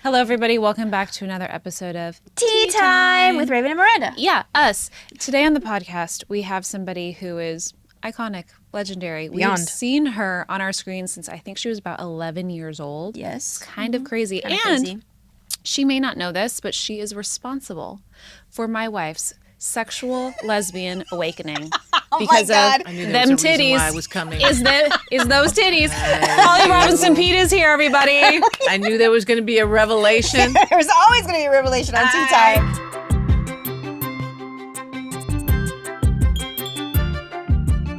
Hello, everybody. Welcome back to another episode of Tea Time with Raven and Miranda. Yeah, us. Today on the podcast, we have somebody who is iconic, legendary. Beyond. We've seen her on our screen since I think she was about 11 years old. Yes. Kind of crazy. Kinda and crazy. she may not know this, but she is responsible for my wife's sexual lesbian awakening. Because God. of I knew there them was a reason titties. why I was coming. Is those titties. Holly Robinson Peete is here, everybody. I knew there was going to be a revelation. There's always going to be a revelation on Tea Time.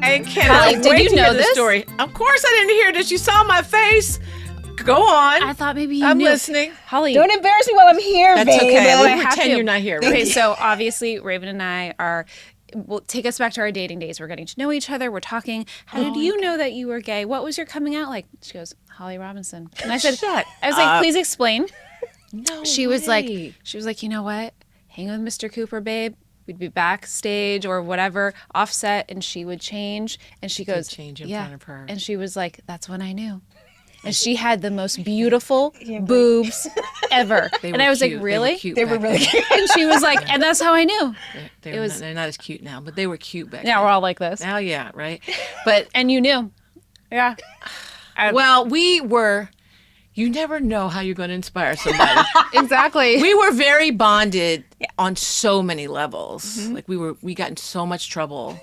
I cannot Holly, wait did you to know hear the this? story. Of course I didn't hear this. You saw my face. Go on. I thought maybe you I'm knew. listening. Holly. Don't embarrass me while I'm here, That's baby. okay. I We have pretend to. you're not here. Okay, Right? so obviously Raven and I are, will take us back to our dating days. We're getting to know each other. We're talking. How did you know that you were gay? What was your coming out like? She goes, Holly Robinson. And I said, Shut I was like, up. please explain. No She was like, way. you know what? Hang with Mr. Cooper, babe. We'd be backstage or whatever, offset, and she would change. And she goes, change in yeah. front of her. And she was like, that's when I knew. And she had the most beautiful boobs ever. They And were I was cute. like, really? They were really cute. And she was like, and that's how I knew. They're, it was- they're not as cute now, but they were cute back Yeah, then. we're all like this. Now, yeah, right? But, And you knew. Yeah. well, we were, you never know how you're going to inspire somebody. Exactly. We were very bonded on so many levels. Like we got in so much trouble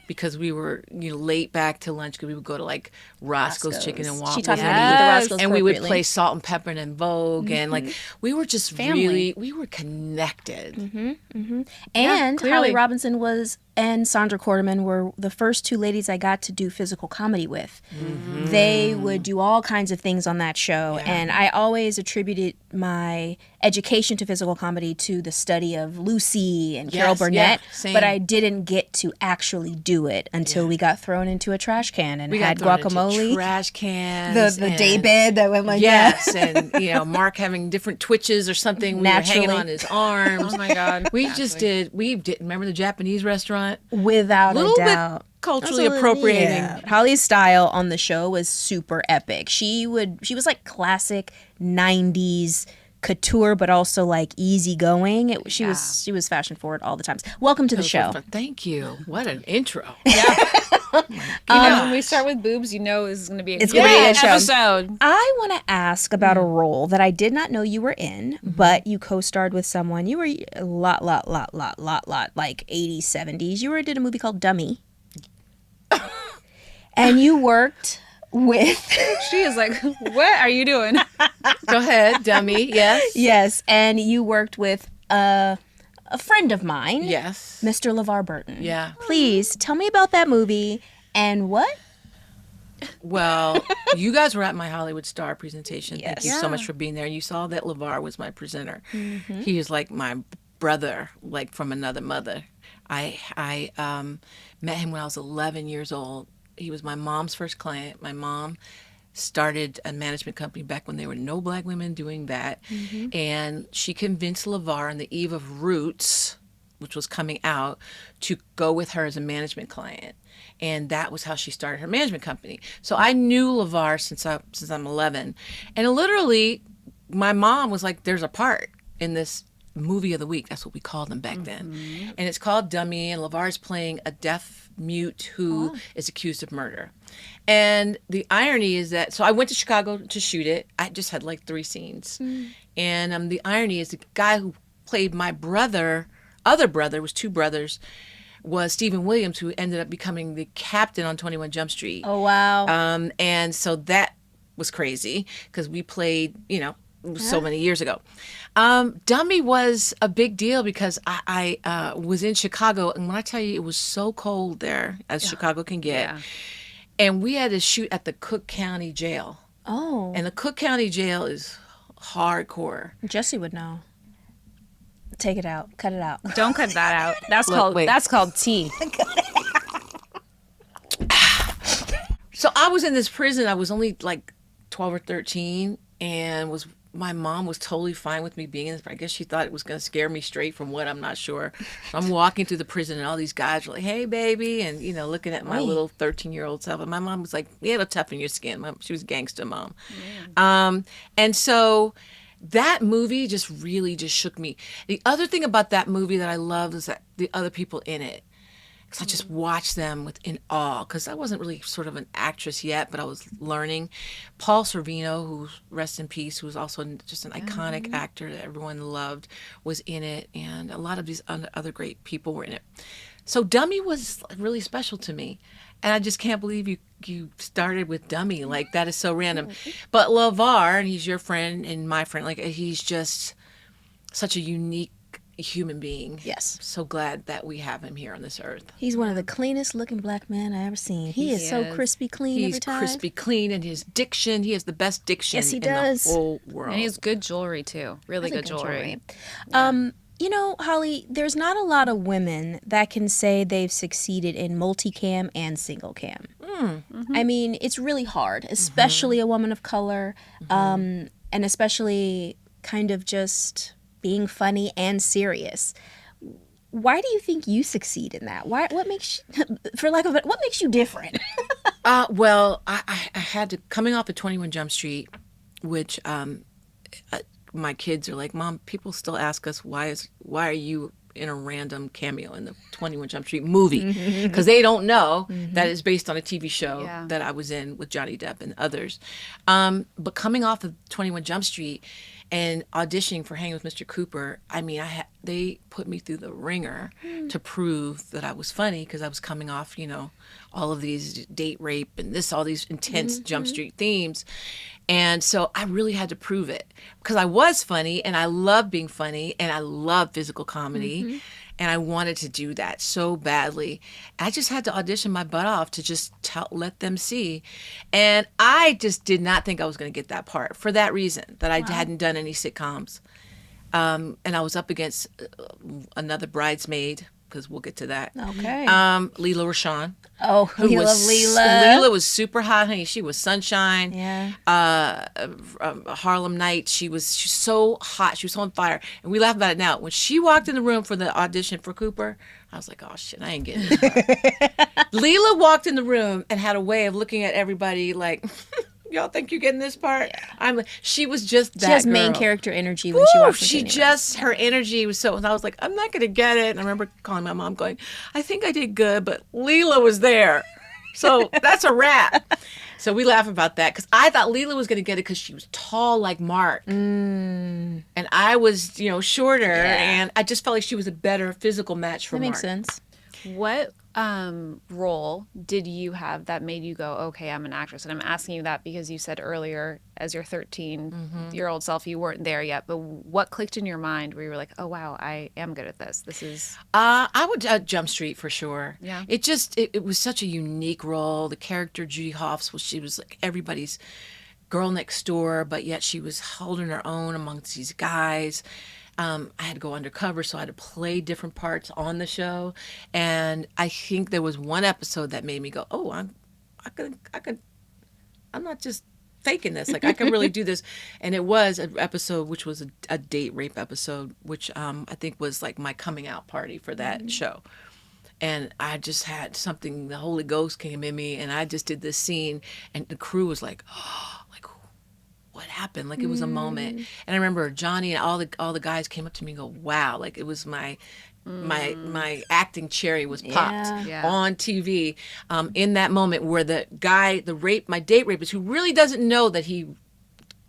because we were late back to lunch because we would go to like Roscoe's Chicken and Waffles. She taught me how to eat Yes. the Roscoe's And we would appropriately. play Salt and Pepper and Vogue, and like we were just Family. we were connected. And clearly. Holly Robinson and Sandra Quarterman were the first two ladies I got to do physical comedy with. They would do all kinds of things on that show, and I always attributed my education to physical comedy to the study of Lucy and Carol Yes, Burnett, yeah, same. but I didn't get to actually do it until we got thrown into a trash can and We had got thrown into guacamole. trash cans, The and- day bed that went like Yes, and Mark having different twitches or something. We were hanging Naturally. on his arms. Oh my God. We just did. We did. Remember the Japanese restaurant? that. Without Little a bit doubt. culturally appropriating. Yeah. Holly's style on the show was super epic. She was like classic 90s couture, but also like easygoing. She was fashion forward all the times. Welcome to the show. Thank you. What an intro. When we start with boobs, you know this is going to be a It's gonna be a good show. episode. I want to ask about a role that I did not know you were in, but you co-starred with someone. You were a lot, like 80s, 70s. You did a movie called Dummy. And you worked with... She is like, what are you doing? Go ahead, dummy. Yes. Yes, and you worked with a friend of mine, Yes. Mr. LeVar Burton. Yeah. Please tell me about that movie and what? Well, you guys were at my Hollywood Star presentation. Thank Yes. you so Yeah. much for being there. And you saw that LeVar was my presenter. He is like my brother, like from another mother. I met him when I was 11 years old. He was my mom's first client. My mom started a management company back when there were no black women doing that. And she convinced LeVar on the eve of Roots, which was coming out, to go with her as a management client. And that was how she started her management company. So I knew LeVar since I'm 11. And literally, my mom was like, there's a part in this movie of the week. That's what we called them back then. And it's called Dummy, and LeVar's playing a deaf mute who is accused of murder. And the irony is that, so I went to Chicago to shoot it. I just had like 3 scenes. And the irony is the guy who played my other brother, was 2 brothers, was Stephen Williams, who ended up becoming the captain on 21 Jump Street. Oh, wow. And so that was crazy because we played, so many years ago. Dummy was a big deal because I was in Chicago, and when I tell you it was so cold there, as Chicago can get, Yeah. and we had to shoot at the Cook County Jail. Oh, And the Cook County Jail is hardcore. Jesse would know. Take it out. Cut it out. Don't cut that out. Look, wait. That's called tea. So I was in this prison. I was only like 12 or 13, and my mom was totally fine with me being in this. I guess she thought it was going to scare me straight from what, I'm not sure. So I'm walking through the prison, and all these guys were like, hey, baby, and, looking at my little 13-year-old self. And my mom was like, you had a toughen your skin. She was a gangster mom. And so that movie just really just shook me. The other thing about that movie that I loved is that the other people in it. Because I just watched them in awe. Because I wasn't really sort of an actress yet, but I was learning. Paul Sorvino, who rest in peace, who's also just an iconic actor that everyone loved, was in it, and a lot of these other great people were in it. So Dummy was really special to me, and I just can't believe you started with Dummy. Like, that is so random. But LeVar, and he's your friend and my friend, like, he's just such a unique human being. Yes. So glad that we have him here on this earth. He's one of the cleanest looking black men I ever seen. He is so crispy clean every time. He's crispy clean, and his diction, he has the best diction in the whole world. And he has good jewelry too. Really good jewelry. You know, Holly, there's not a lot of women that can say they've succeeded in multicam and single cam. I mean, it's really hard, especially a woman of color, and especially kind of just being funny and serious. Why do you think you succeed in that? What makes what makes you different? Well, I had to, coming off of 21 Jump Street, which my kids are like, Mom, people still ask us why are you in a random cameo in the 21 Jump Street movie, because they don't know that it's based on a TV show that I was in with Johnny Depp and others. But coming off of 21 Jump Street and auditioning for Hangin with Mr. Cooper, I mean, they put me through the ringer to prove that I was funny, because I was coming off, all of these date rape and all these intense Jump Street themes. And so I really had to prove it, because I was funny, and I love being funny, and I love physical comedy. And I wanted to do that so badly. I just had to audition my butt off to just let them see. And I just did not think I was going to get that part, for that reason, that I hadn't done any sitcoms. And I was up against another bridesmaid, because we'll get to that. Okay. Leela Rashawn. Oh, we love Leela. Leela was super hot, honey. She was sunshine. Yeah. Harlem Nights. She's so hot. She was so on fire. And we laugh about it now. When she walked in the room for the audition for Cooper, I was like, oh shit, I ain't getting this part. Leela walked in the room and had a way of looking at everybody like, y'all think you're getting this part? Yeah. She was just that. She has girl. main character energy when she walks into her energy was so, and I was like, I'm not going to get it. And I remember calling my mom going, I think I did good, but Leela was there. So that's a wrap. So we laugh about that, because I thought Leela was going to get it because she was tall like Mark. And I was, shorter, and I just felt like she was a better physical match for Mark. That makes sense. What role did you have that made you go, okay, I'm an actress? And I'm asking you that because you said earlier, as your 13-year-old self, you weren't there yet. But what clicked in your mind where you were like, oh, wow, I am good at this? This is... I would Jump Street for sure. Yeah. It was such a unique role. The character Judy Hoffs, she was like everybody's girl next door, but yet she was holding her own amongst these guys. I had to go undercover, so I had to play different parts on the show. And I think there was one episode that made me go, oh, I'm not just faking this. Like, I can really do this. And it was an episode which was a date rape episode, which I think was like my coming out party for that show. And I just had something, the Holy Ghost came in me, and I just did this scene, and the crew was like, oh, like, what happened? Like, it was a moment. And I remember Johnny and all the guys came up to me and go, wow, like, it was my acting cherry was popped on TV in that moment, where the guy, my date rapist, who really doesn't know that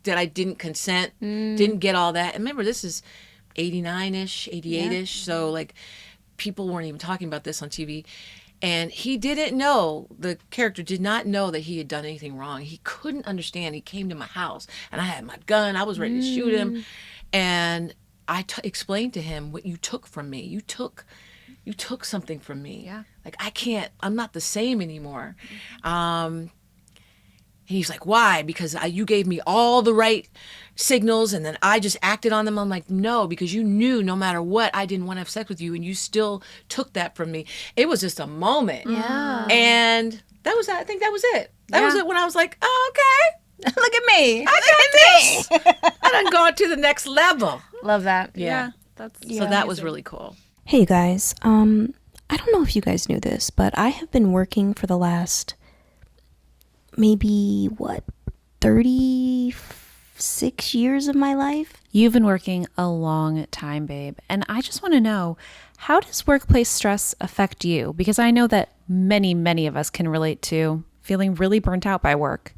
I didn't consent, didn't get all that. And remember, this is 89-ish, 88-ish, so like, people weren't even talking about this on TV. And he didn't know, the character did not know that he had done anything wrong. He couldn't understand. He came to my house, and I had my gun. I was ready to shoot him. And I explained to him what you took from me. You took something from me. Yeah. Like, I'm not the same anymore. And he's like, why? Because you gave me all the right signals, and then I just acted on them. I'm like, no, because you knew no matter what, I didn't want to have sex with you, and you still took that from me. It was just a moment. Yeah. And I think that was it. That was it, when I was like, oh, okay. Look at me. I got this. I done gone to the next level. Love that. Yeah. That's So that was really cool. Hey, you guys. I don't know if you guys knew this, but I have been working for the last maybe 35 6 years of my life. You've been working a long time, babe. And I just want to know, how does workplace stress affect you? Because I know that many, many of us can relate to feeling really burnt out by work.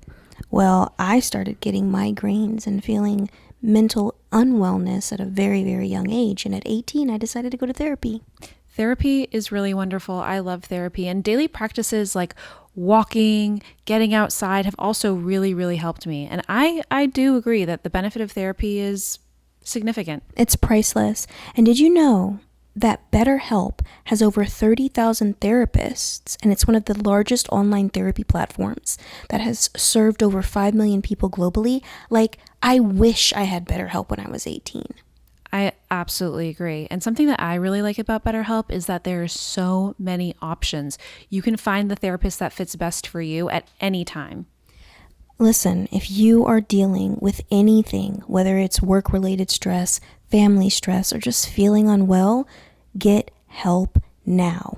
Well, I started getting migraines and feeling mental unwellness at a very, very young age. And at 18, I decided to go to therapy. Therapy is really wonderful. I love therapy. And daily practices like walking, getting outside have also really, really helped me. And I do agree that the benefit of therapy is significant. It's priceless. And did you know that BetterHelp has over 30,000 therapists, and it's one of the largest online therapy platforms that has served over 5 million people globally? Like, I wish I had BetterHelp when I was 18. I absolutely agree. And something that I really like about BetterHelp is that there are so many options. You can find the therapist that fits best for you at any time. Listen, if you are dealing with anything, whether it's work-related stress, family stress, or just feeling unwell, get help now.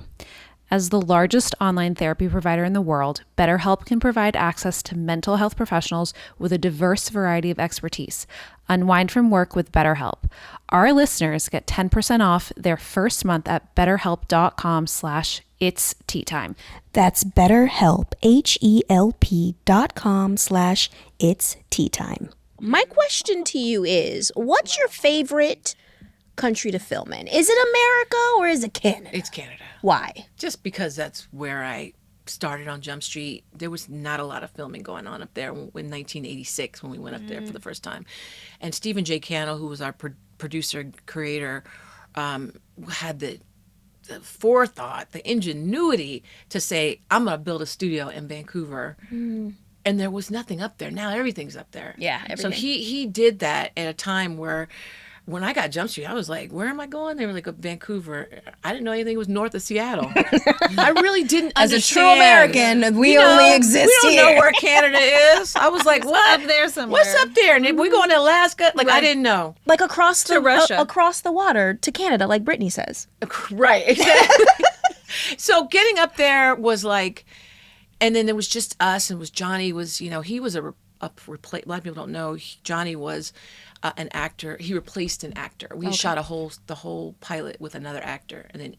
As the largest online therapy provider in the world, BetterHelp can provide access to mental health professionals with a diverse variety of expertise. Unwind from work with BetterHelp. Our listeners get 10% off their first month at betterhelp.com/its-teatime. That's BetterHelp, HELP.com/its-teatime. My question to you is, what's your favorite country to film in? Is it America or is it Canada? It's Canada. Why? Just because that's where I started on Jumpstreet. There was not a lot of filming going on up there in 1986 when we went up there for the first time. And Stephen J. Cannell, who was our producer and creator, had the forethought, the ingenuity to say, I'm going to build a studio in Vancouver. And there was nothing up there. Now everything's up there. Yeah, everything. So he did that at a time where, when I got Jumpstreet, I was like, where am I going? They were like, Vancouver. I didn't know anything was north of Seattle. I really didn't As understand. a true American, we only exist we here. don't know where Canada is. I was like, what? up there somewhere. What's up there? And we going to Alaska? Like, I didn't know. Like across To Russia. across the water to Canada, like Brittany says. Right, exactly. So getting up there was like, and then it was just us, and it was Johnny was, he was a lot of people don't know, Johnny was an actor. He replaced an actor. We shot the whole pilot with another actor, and then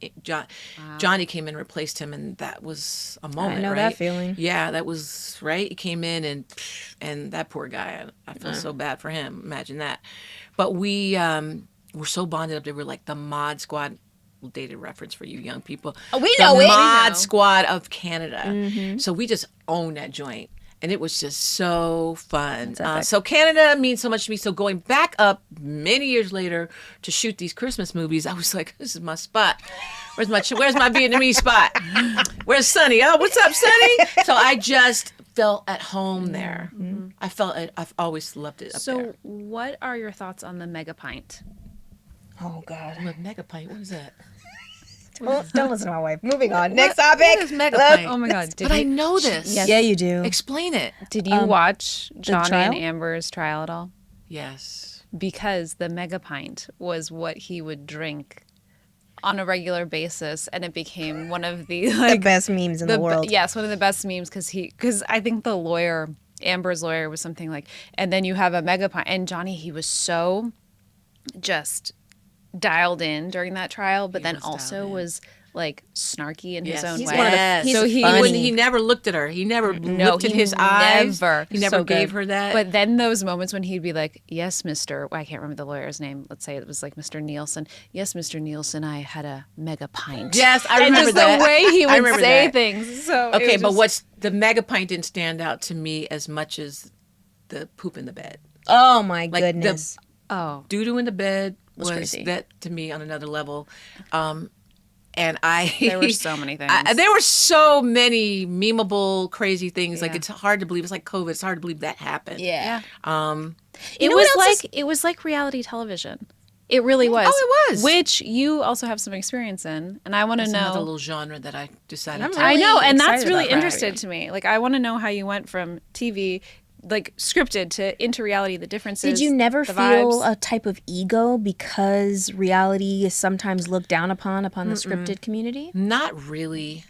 Johnny came in and replaced him, and that was a moment. I know right? that feeling. Yeah, that was right. He came in, and that poor guy. I feel so bad for him. Imagine that. But we were so bonded up there. We're like the Mod Squad. Dated reference for you young people. Oh, we know the it. Mod Squad of Canada. So we just owned that joint. And it was just so fun. So Canada means so much to me. So going back up many years later to shoot these Christmas movies, I was like, this is my spot. Where's my Vietnamese spot? Where's Sonny? Oh, what's up, Sonny? So I just felt at home there. I felt it. I've always loved it up there. So what are your thoughts on the Mega Pint? Oh, God. Mega Pint, what is that? Don't listen to my wife. Moving on. Next topic. What is Mega Pint? Oh my God. But I know this. Yeah, you do. Explain it. Did you watch Johnny trial? and Amber's trial at all? Yes. Because the Mega Pint was what he would drink on a regular basis, and it became one of the The best memes in the world. Yes, one of the best memes because I think the lawyer, Amber's lawyer, was something like, and then you have a Mega Pint, and Johnny, he was so just dialed in during that trial, but then also was like snarky in his own He's way. one of the, He's so funny. he never looked at her. He never looked at he his eyes. never. He never So gave good. her that. But then those moments when he'd be like, "Yes, Mr." I can't remember the lawyer's name. Let's say it was like Mr. Nielsen. Yes, Mr. Nielsen, I had a Mega Pint. Yes, I and remember just that. the way he I would remember say that. things. So it Okay, was but just- what's the Mega Pint didn't stand out to me as much as the poop in the bed. Oh, my Like goodness. Oh, Doo-doo in the bed was crazy. that to me on another level. And there were so many things. there were so many memeable, crazy things. Like, it's hard to believe. It's like COVID. It's hard to believe that happened. Yeah. It know was what else like it was like reality television. It really was. Oh, it was. Which you also have some experience in, and I want to That's another know. little genre that I decided to. I know, and that's excited really about that. interested to me. Like, I want to know how you went from TV, like scripted to into reality, the differences. Did you never the feel vibes? a type of ego because reality is sometimes looked down upon the scripted community? Not really,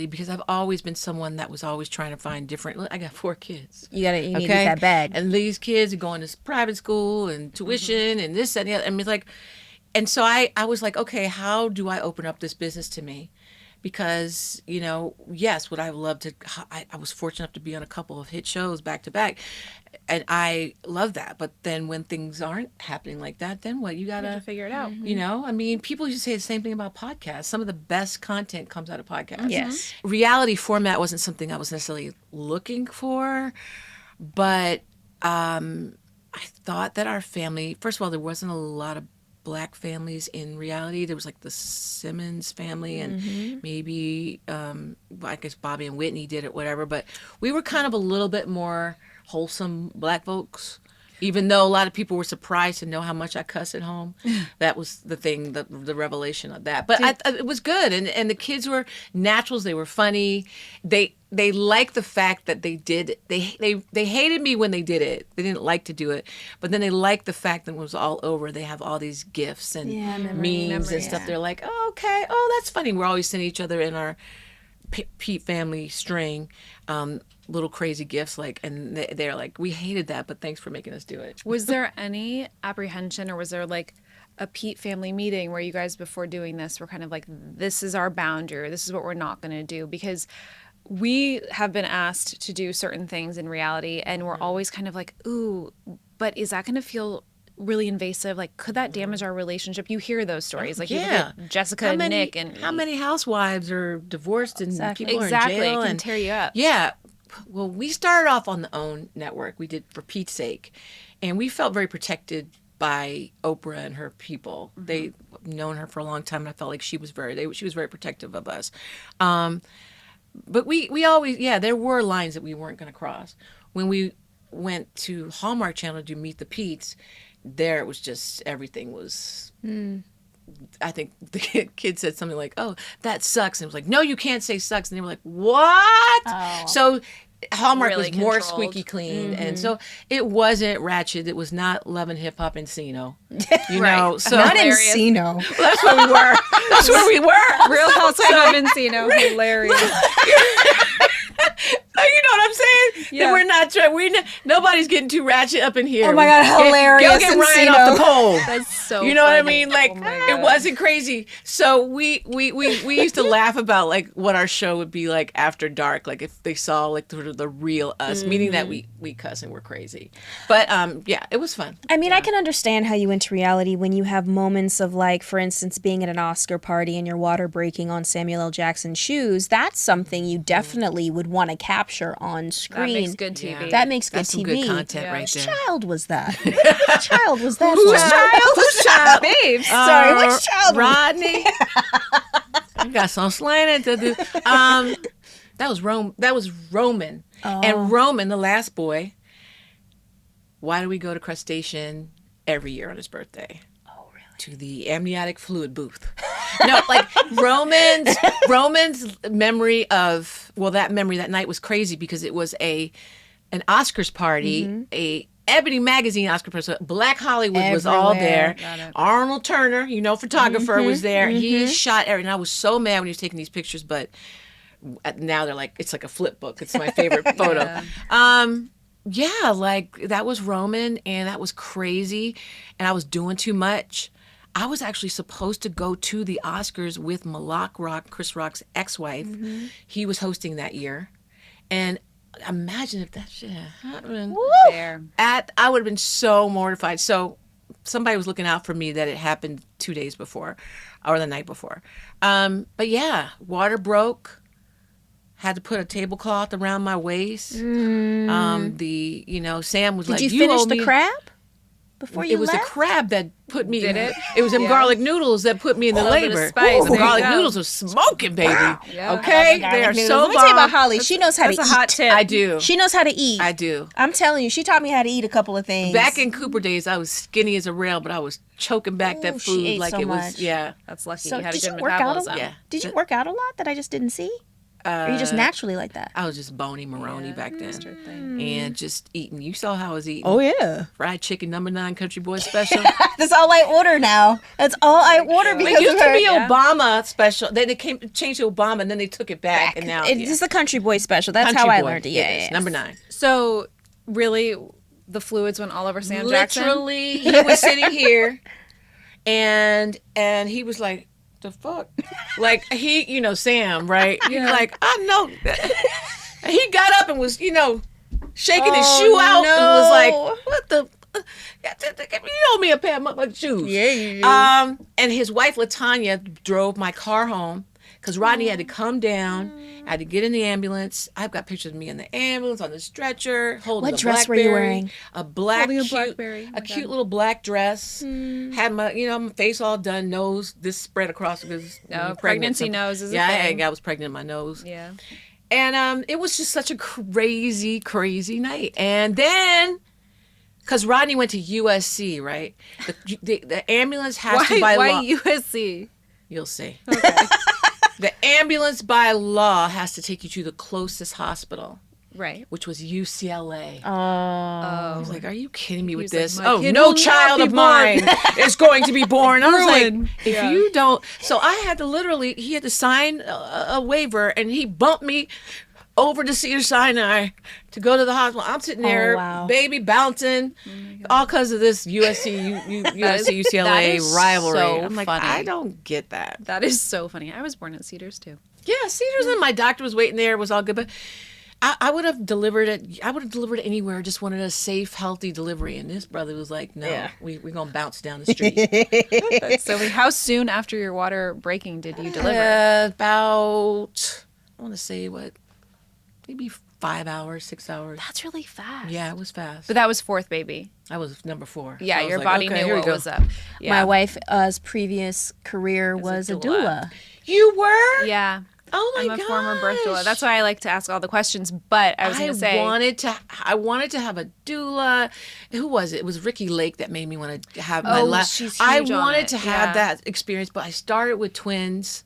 because I've always been someone that was always trying to find different. Look, I got 4 kids. You need to get that bag. And these kids are going to private school and tuition and this and the other. I mean, like, and so I was like, okay, how do I open up this business to me? Because, you know, yes, would I love to, I was fortunate enough to be on a couple of hit shows back to back. And I love that. But then when things aren't happening like that, then what? You got to figure it out. You know, I mean, people used to say the same thing about podcasts. Some of the best content comes out of podcasts. Yes. Reality format wasn't something I was necessarily looking for, but I thought that our family, first of all, there wasn't a lot of Black families in reality. There was like the Simmons family and maybe, I guess Bobby and Whitney did it, whatever. But we were kind of a little bit more wholesome Black folks. Even though a lot of people were surprised to know how much I cuss at home. That was the thing, the revelation of that. But it was good. And the kids were naturals. They were funny. They liked the fact that they did it. They hated me when they did it. They didn't like to do it. But then they liked the fact that when it was all over, they have all these gifts and memes and stuff. They're like, oh, okay. Oh, that's funny. We're always sending each other in our Peete family string little crazy gifts, like, and they're like, we hated that, but thanks for making us do it. Was there any apprehension, or was there like a Peete family meeting where you guys, before doing this, were kind of like, this is our boundary, this is what we're not going to do? Because we have been asked to do certain things in reality, and we're always kind of like, ooh, but is that going to feel really invasive? Like, could that damage our relationship? You hear those stories, like, you look at Jessica and Nick, and how many housewives are divorced and people are in jail it can and tear you up. Yeah. Well, we started off on the OWN network. We did For Pete's Sake, and we felt very protected by Oprah and her people. They've known her for a long time, and I felt like she was very protective of us. But we always, there were lines that we weren't going to cross. When we went to Hallmark Channel to do Meet the Pete's, there it was just, everything was, I think the kid said something like, oh, that sucks. And it was like, no, you can't say sucks. And they were like, what? Oh. So Hallmark Really was more controlled. squeaky clean. And so it wasn't ratchet. It was not Love and Hip Hop Encino. You know, so not Encino. Well, that's where we were. That's where we were. Real Housewives of Encino. Hilarious. You know what I'm saying? Yeah. That we're not trying. Nobody's getting too ratchet up in here. Oh my God, hilarious! Go get Ryan off the pole. That's so. You know what I funny. mean? Like, it wasn't crazy. So we used to laugh about like what our show would be like after dark. Like if they saw like sort of the real us, meaning that we cuss and we're crazy. But yeah, it was fun. I mean, I can understand how you went to reality when you have moments of, like, for instance, being at an Oscar party and your water breaking on Samuel L. Jackson's shoes. That's something you definitely would want to capture on screen. That makes good TV. That makes good That's some TV. good content right Whose there. child was that? Whose child was that? Whose child? Babes. Sorry, which child? Rodney. I got some slanted to do. That was Roman. And Roman, the last boy. Why do we go to crustacean every year on his birthday? Oh, really? To the amniotic fluid booth. No, like Roman's memory of, well, that memory that night was crazy because it was an Oscars party, a Ebony Magazine Oscar party. So Black Hollywood was all there. Arnold Turner, photographer was there. He shot everything. And I was so mad when he was taking these pictures, but now they're like, it's like a flip book. It's my favorite photo. Yeah, like that was Roman, and that was crazy, and I was doing too much. I was actually supposed to go to the Oscars with Malak Rock, Chris Rock's ex-wife. He was hosting that year, and imagine if that shit had happened. I would have been so mortified. So somebody was looking out for me that it happened 2 days before, or the night before. But yeah, water broke. Had to put a tablecloth around my waist. Sam was like, Did you finish the me. crab before you left? It was the crab that put me. Did it? It was them garlic noodles that put me in the labor. Spice. The garlic noodles are smoking, baby. Yeah. Okay, they are so Let me tell you about bomb. Holly. She knows how to eat. That's a hot tip. I do. She knows how to eat. I do. I'm telling you, she taught me how to eat a couple of things. Back in Cooper days, I was skinny as a rail, but I was choking back that she food ate like so it was. much. Yeah. That's lucky. So You had a did good you work out? metabolism. Yeah. Did you work out a lot that I just didn't see? Or you just naturally like that? I was just bony Maroni back then. And just eating. You saw how I was eating. Oh, yeah. Fried chicken, #9 Country Boy special. That's all I order now. That's all I order because It used of to her. be Obama special. Then they changed to Obama, and then they took it back. And now It's just a Country Boy special. That's Country how I Boy. learned it. Yeah, Yeah, it's #9. So really, the fluids went all over Sam Jackson? Literally, he was sitting here, and he was like, "The fuck?" Like Sam, right? He's like, "I know." And he got up and was, shaking his shoe out and was like, "What the? You owe me a pair of motherfucking shoes." Yeah, you do. And his wife Latanya drove my car home because Rodney had to come down. I had to get in the ambulance. I've got pictures of me in the ambulance on the stretcher, holding What a dress were you Blackberry, wearing? A black, Holding a cute, Blackberry. Oh my a cute God. little black dress. Had my, my face all done, nose this spread across because when you're pregnant, pregnancy nose is a thing. I was pregnant in my nose. Yeah. And it was just such a crazy, crazy night. And then, because Rodney went to USC, right? The ambulance has to by Why law. USC? You'll see. Okay. The ambulance by law has to take you to the closest hospital, Right. which was UCLA. Oh. I was like, are you kidding me with was like, this? "My Oh, kid no will not child be of mine is going to be born. I was like, Ruined. if Yeah. you don't. So I had to he had to sign a waiver, and he bumped me over to Cedars-Sinai to go to the hospital. I'm sitting there, wow. baby bouncing, all because of this UCLA that is rivalry. so I'm like, funny. I don't get that. That is so funny. I was born at Cedars too. Yeah, Cedars, and my doctor was waiting there. It was all good, but I would have delivered it. I would have delivered it anywhere. Just wanted a safe, healthy delivery. And this brother was like, "No, we're gonna bounce down the street." So how soon after your water breaking did you deliver? About I want to say maybe 5 hours, 6 hours. That's really fast. Yeah, it was fast. But that was fourth baby. I was number 4. Yeah, So I was your like, body okay, knew here we what go. was up. Yeah. My wife's previous career was a doula. You were? Yeah. Oh my I'm a former birth doula. That's why I like to ask all the questions. But I was going to say, I wanted to have a doula. Who was it? It was Ricky Lake that made me want to have my Oh, last. she's I huge on wanted it. to have Yeah. that experience, but I started with twins,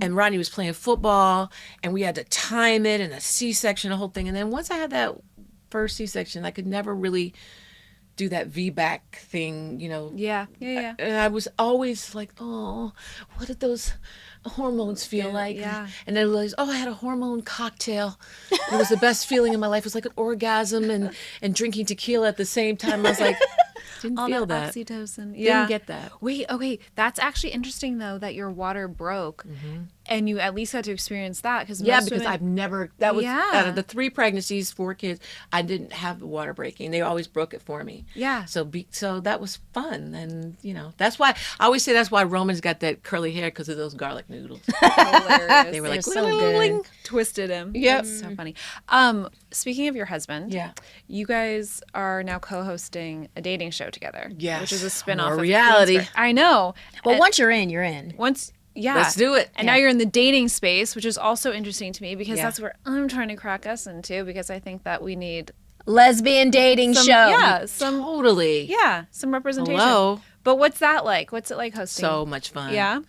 and Rodney was playing football, and we had to time it and a C-section, the whole thing. And then once I had that first C-section, I could never really do that VBAC thing, yeah. And I was always like, oh, what did those hormones feel like? yeah. And then I realized, I had a hormone cocktail. It was the best feeling in my life. It was like an orgasm and drinking tequila at the same time. I was like, didn't All feel that that. oxytocin. Didn't get that. Wait, okay. That's actually interesting, though, that your water broke. And you at least got to experience that. Because I've never, that was, Yeah. out of the 3 pregnancies, 4 kids, I didn't have the water breaking. They always broke it for me. Yeah. So that was fun. And, that's why, I always say that's why Roman's got that curly hair, because of those garlic noodles. Hilarious. They were like, so good. Twisted him. Yep. That's so funny. Speaking of your husband, Yeah. you guys are now co-hosting a dating show together. Yes. Which is a spin-off More of reality. Queensborough. I know. Well, And once you're in, you're in. yeah. Let's do it. And now you're in the dating space, which is also interesting to me because Yeah. that's where I'm trying to crack us into, because I think that we need Lesbian dating some, show. yeah, some representation. Hello. But what's that like? What's it like hosting? So much fun. Yeah.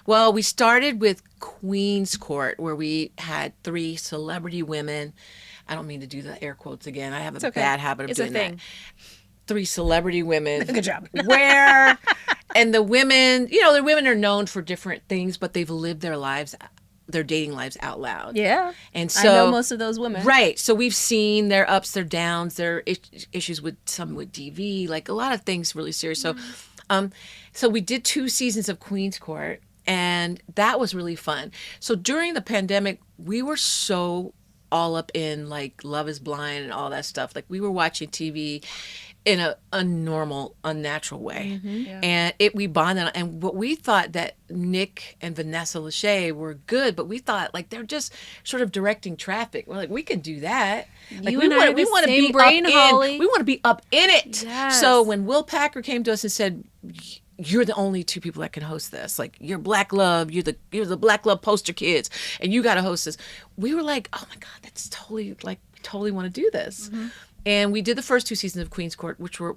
Well, we started with Queen's Court, where we had 3 celebrity women. I don't mean to do the air quotes again. I have a okay. bad habit of It's a doing thing. that. 3 celebrity women. Good job. And the women, the women are known for different things, but they've lived their dating lives out loud. Yeah. And I so know most of those women. Right. So we've seen their ups, their downs, their issues with DV, like a lot of things really serious. So, so we did 2 seasons of Queen's Court, and that was really fun. So during the pandemic, we were so all up in like Love is Blind and all that stuff. Like we were watching TV in a unnormal, unnatural way. Yeah. And we bonded. And what we thought that Nick and Vanessa Lachey were good, but we thought like they're just sort of directing traffic. We're like, we can do that. Like, You and I are the wanna same be brain, up Holly. we want to be up in it. Yes. So when Will Packer came to us and said, you're the only 2 people that can host this. Like you're Black Love, you're the Black Love poster kids, and you got to host this. We were like, oh my God, that's totally like, we totally want to do this. And we did the first 2 seasons of Queen's Court, which were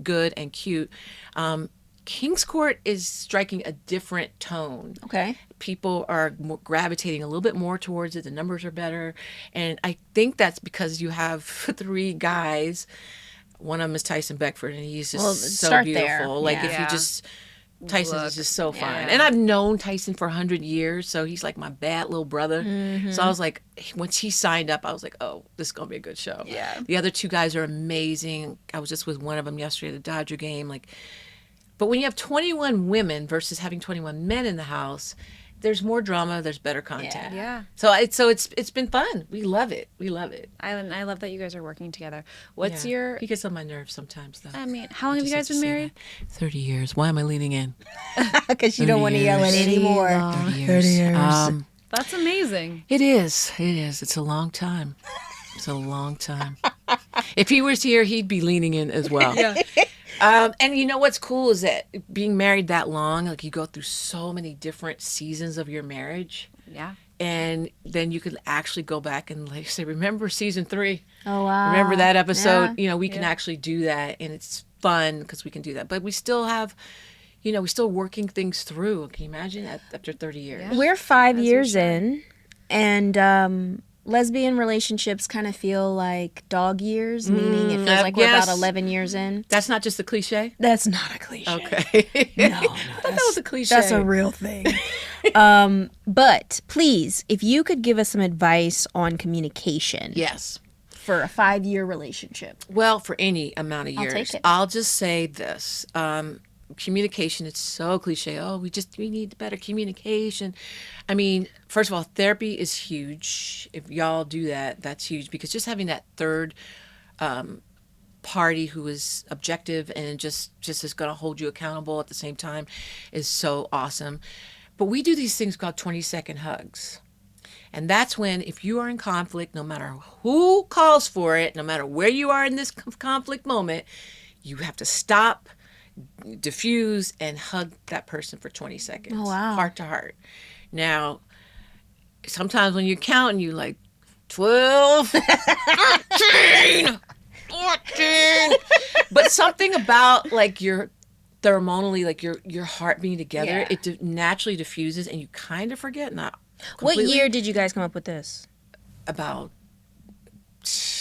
good and cute. King's Court is striking a different tone. Okay. People are gravitating a little bit more towards it. The numbers are better. And I think that's because you have 3 guys. One of them is Tyson Beckford, and he's just so beautiful. There. Like, Yeah. if you just... Tyson's is just so fun. Yeah. And I've known Tyson for 100 years, so he's like my bad little brother. So I was like, once he signed up, I was like, oh, this is going to be a good show. Yeah. The other 2 guys are amazing. I was just with one of them yesterday at the Dodger game. Like, but when you have 21 women versus having 21 men in the house, there's more drama, there's better content. Yeah. So it's been fun. We love it. We love it. I love that you guys are working together. What's your... He gets on my nerves sometimes, though. I mean, how long have you guys been married? 30 years. Why am I leaning in? Because you don't want to yell it anymore. 30 years. That's amazing. It is. It is. It's a long time. It's a long time. If he was here, he'd be leaning in as well. Yeah. And you know what's cool is that being married that long, like you go through so many different seasons of your marriage. Yeah. And then you could actually go back and like say, remember season 3? Oh, wow. Remember that episode? Yeah. You know, we can actually do that, and it's fun because we can do that. But we still have, you know, we're still working things through. Can you imagine that after 30 years? Yeah. We're 5 years in, and lesbian relationships kind of feel like dog years, meaning it feels like we're about 11 years in. That's not just a cliche? That's not a cliche. Okay. No, That was a cliche. That's a real thing. But please, if you could give us some advice on communication Yes. for a 5-year relationship. Well, for any amount of years. take it. I'll just say this. Communication, it's so cliche. Oh, we need better communication. I mean, first of all, therapy is huge. If y'all do that, that's huge, because just having that third party who is objective and just is going to hold you accountable at the same time is so awesome. But we do these things called 20-second hugs. And that's when, if you are in conflict, no matter who calls for it, no matter where you are in this conflict moment, you have to stop, diffuse, and hug that person for 20 seconds. Oh, wow. Heart to heart. Now, sometimes when you're counting, you like 12, 13, 14. But something about like your thermally, like your heart being together, Yeah. it naturally diffuses, and you kind of forget. Not What completely. year did you guys come up with this? About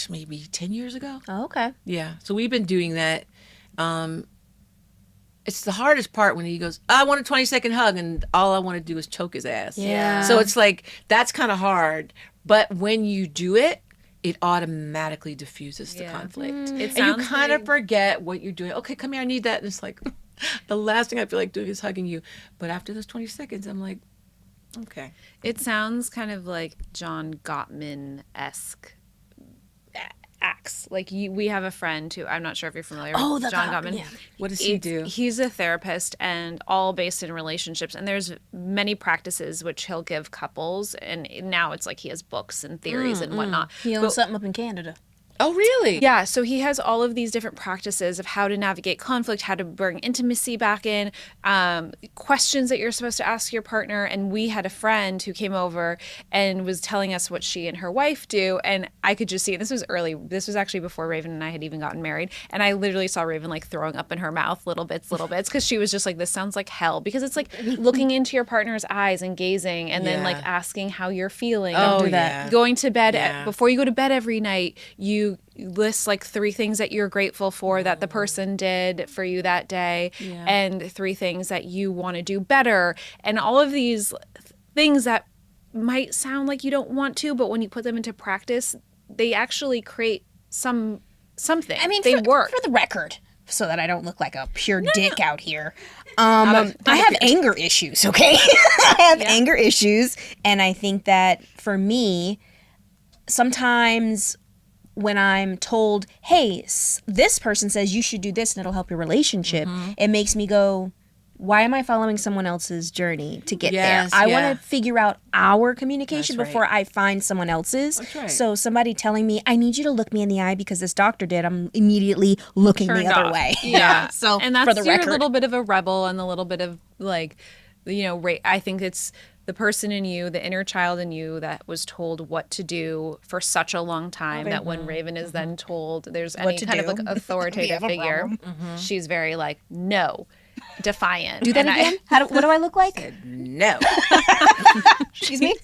maybe 10 years ago. Oh, okay. Yeah. So we've been doing that. It's the hardest part when he goes, I want a 20-second hug, and all I want to do is choke his ass. Yeah. So it's like, that's kind of hard. But when you do it, it automatically diffuses the conflict. It And you sounds kind of like- forget what you're doing. Okay, come here, I need that. And it's like, the last thing I feel like doing is hugging you. But after those 20 seconds, I'm like, okay. It sounds kind of like John Gottman-esque acts. Like we have a friend who, I'm not sure if you're familiar Oh, with the John Gottman, Gottman. yeah. What does he do? He's a therapist, and all based in relationships. And there's many practices which he'll give couples. And now it's like he has books and theories and whatnot. He owns something up in Canada. Oh, really? Yeah, so he has all of these different practices of how to navigate conflict, how to bring intimacy back in, questions that you're supposed to ask your partner. And we had a friend who came over and was telling us what she and her wife do. And I could just see, this was early, this was actually before Raven and I had even gotten married. And I literally saw Raven like throwing up in her mouth, little bits, because she was just like, this sounds like hell. Because it's like looking into your partner's eyes and gazing, and then like asking how you're feeling. Oh, do that. yeah. Going to bed, Yeah. before you go to bed every night, you list like 3 things that you're grateful for that the person did for you that day, and 3 things that you want to do better, and all of these things that might sound like you don't want to, but when you put them into practice, they actually create something. I mean, they for, work. for the record, so that I don't look like a pure dick out here. I have anger issues, okay? I have anger issues, and I think that for me, sometimes when I'm told, hey, this person says you should do this and it'll help your relationship, it makes me go, why am I following someone else's journey to get Yes, there? I yeah. want to figure out our communication That's right. before I find someone else's. That's right. So somebody telling me, I need you to look me in the eye because this doctor did, I'm immediately looking the Turned other off. way. Yeah. So and that's for the your record. little bit of a rebel, and the little bit of like, I think it's the person in you, the inner child in you that was told what to do for such a long time, that when Raven is then told there's any to kind of do. like authoritative We have a figure, problem. she's very like, no. defiant. Do that again. What do I look like? No. Excuse me.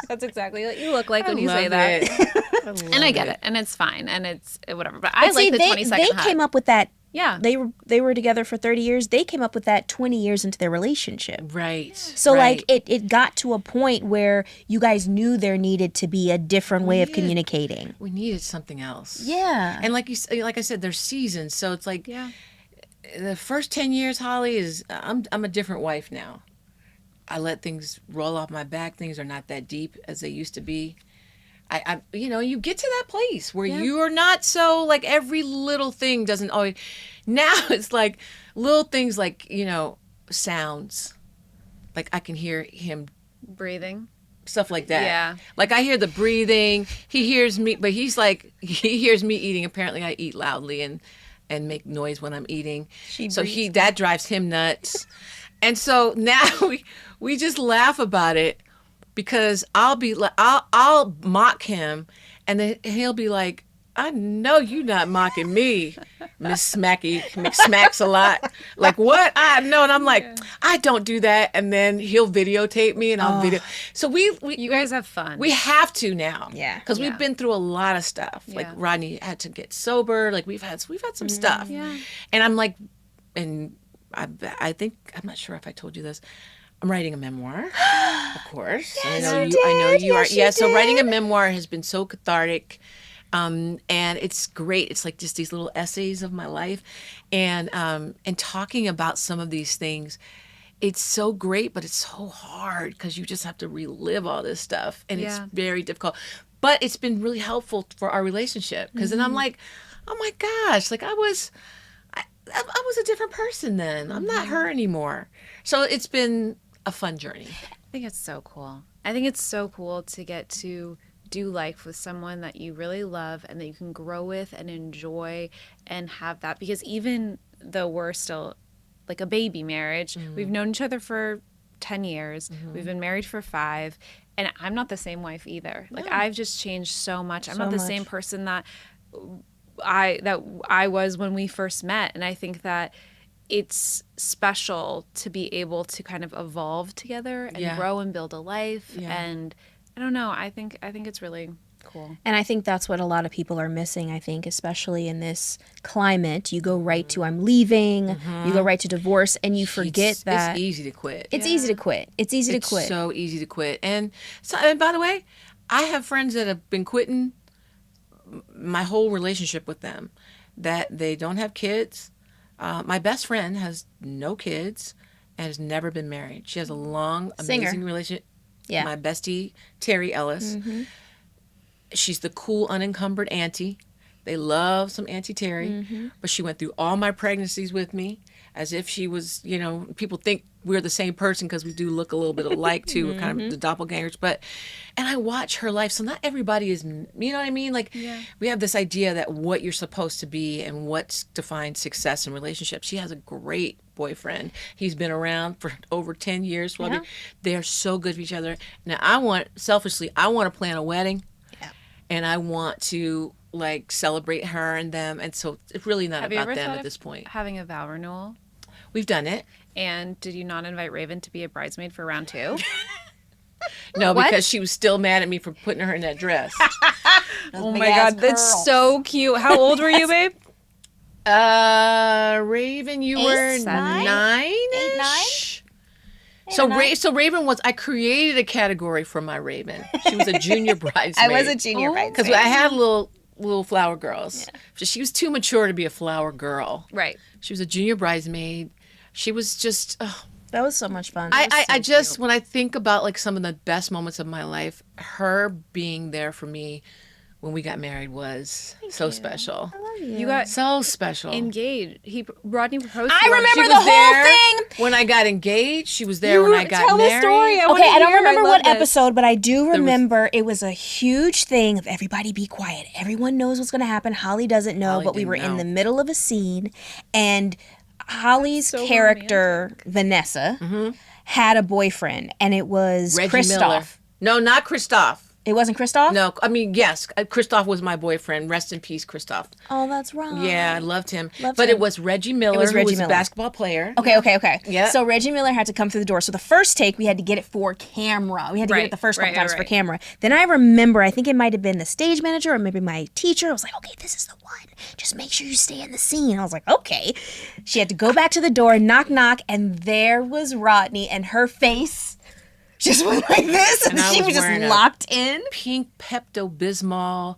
That's exactly what you look like when you love say that. it. And I get it, and it's fine, and it's whatever. But I like the 20-second They came up with that. Yeah. They were together for 30 years. They came up with that 20 years into their relationship. Right. So right. like it got to a point where you guys knew there needed to be a different way of communicating. We needed something else. Yeah. And like I said, there's seasons. So it's like the first 10 years, Holly, is I'm a different wife now. I let things roll off my back. Things are not that deep as they used to be. I you get to that place where you're not so like every little thing doesn't always. Now it's like little things like, sounds. Like I can hear him breathing. Stuff like that. Yeah. Like I hear the breathing. He hears me, but he hears me eating. Apparently I eat loudly and make noise when I'm eating. That drives him nuts. And so now we just laugh about it because I'll mock him and then he'll be like, I know you not mocking me, Miss Smacky McSmacks a lot. Like what? I know, and I'm like, I don't do that. And then he'll videotape me, and I'll video. So you guys have fun. We have to now, because we've been through a lot of stuff. Like Rodney had to get sober. Like we've had some stuff. Yeah. And I'm like, and I think I'm not sure if I told you this. I'm writing a memoir, of course. Yes, I know you are. Yes, So writing a memoir has been so cathartic. And it's great. It's like just these little essays of my life, and talking about some of these things. It's so great, but it's so hard because you just have to relive all this stuff, and it's very difficult. But it's been really helpful for our relationship because then I'm like, oh my gosh, like I was a different person then. I'm not her anymore. So it's been a fun journey. I think it's so cool. I think it's so cool to get to do life with someone that you really love and that you can grow with and enjoy and have that, because even though we're still like a baby marriage, we've known each other for 10 years, we've been married for 5, and I'm not the same wife either. Like I've just changed so much. I'm not the same person that I was when we first met, and I think that it's special to be able to kind of evolve together and grow and build a life. And I don't know. I think it's really cool. And I think that's what a lot of people are missing, I think, especially in this climate. You go right to I'm leaving, you go right to divorce, and you forget that. It's easy to quit. It's easy to quit. It's easy to quit. It's so easy to quit. And by the way, I have friends that have been quitting my whole relationship with them, that they don't have kids. My best friend has no kids and has never been married. She has a long, amazing relationship. Yeah. My bestie, Terry Ellis. She's the cool, unencumbered auntie. They love some Auntie Terry. But she went through all my pregnancies with me as if she was, people think we're the same person because we do look a little bit alike too. We're kind of the doppelgangers. And I watch her life. So not everybody is, you know what I mean? Like we have this idea that what you're supposed to be and what defines success in relationships. She has a great boyfriend. He's been around for over 10 years. They're so good for each other. Now selfishly, I want to plan a wedding. And I want to like celebrate her and them. And so it's really not about them at this point. Having a vow renewal? We've done it. And did you not invite Raven to be a bridesmaid for round 2? No, because she was still mad at me for putting her in that dress. Oh my God, that's so cute. How old were you, babe? Raven, you were 9-ish? So Raven I created a category for my Raven. She was a junior bridesmaid. I was a junior bridesmaid. Because I had little flower girls. Yeah. She was too mature to be a flower girl. Right. She was a junior bridesmaid. She was just... that was so much fun. I just, when I think about like some of the best moments of my life, her being there for me when we got married was so special. I love you. You got so special. Engaged. Rodney proposed. I remember the whole thing. When I got engaged, she was there when I got tell married. The story. I don't remember what episode, but I do remember it was a huge thing of everybody be quiet. Everyone knows what's going to happen. Holly doesn't know, but we were in the middle of a scene, and Holly's character, Vanessa, had a boyfriend, and it was Reggie Christoph. Miller. No, not Christoph. It wasn't Christoph? No, I mean, yes, Christoph was my boyfriend. Rest in peace, Christoph. Oh, that's right. Yeah, I loved him. Loved but him. it was Reggie Miller, who was a basketball player. Okay. Yeah. So Reggie Miller had to come through the door. So the first take, we had to get it for camera. We had to get it the first couple times for camera. Then I remember, I think it might have been the stage manager or maybe my teacher. I was like, okay, this is the one. Just make sure you stay in the scene. I was like, okay. She had to go back to the door, knock, knock, and there was Rodney, and her face just went like this, and she was just locked in. Pink Pepto-Bismol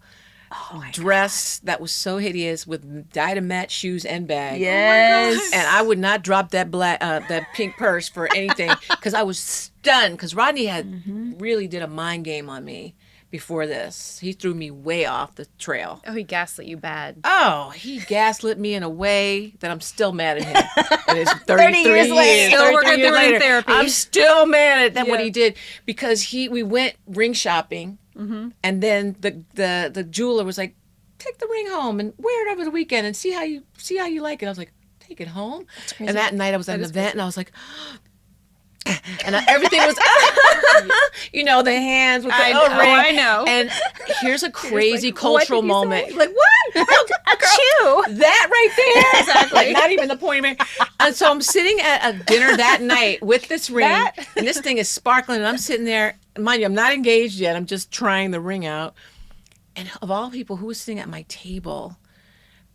dress that was so hideous with dyed-to-match shoes and bag. Yes. And I would not drop that that pink purse for anything because I was stunned because Rodney had really did a mind game on me before this. He threw me way off the trail. Oh, he gaslit you bad. Oh, he gaslit me in a way that I'm still mad at him. And it's 33 years later. Still working through it in therapy. I'm still mad at what he did because we went ring shopping, and then the jeweler was like, "Take the ring home and wear it over the weekend and see how you like it." I was like, "Take it home?" And that night I was at an event and I was like. And everything was, the hands with the ring. I know. And here's a crazy cultural moment. Say? Like, what? Achoo. That right there. Exactly. Like, not even the point. And so I'm sitting at a dinner that night with this ring, and this thing is sparkling, and I'm sitting there. Mind you, I'm not engaged yet. I'm just trying the ring out. And of all people, who was sitting at my table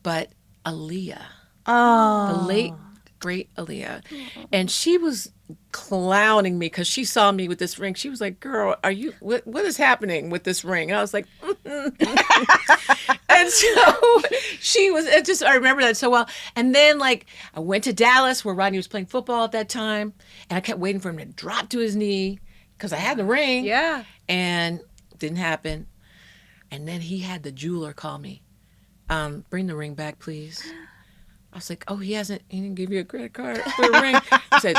but Aaliyah? Oh. The late, great Aaliyah. And she was clowning me because she saw me with this ring. She was like, "Girl, what is happening with this ring?" And I was like, and so I remember that so well. And then I went to Dallas where Rodney was playing football at that time. And I kept waiting for him to drop to his knee because I had the ring. Yeah. And it didn't happen. And then he had the jeweler call me. Bring the ring back, please. I was like, "Oh, he didn't give you a credit card for the ring." He said,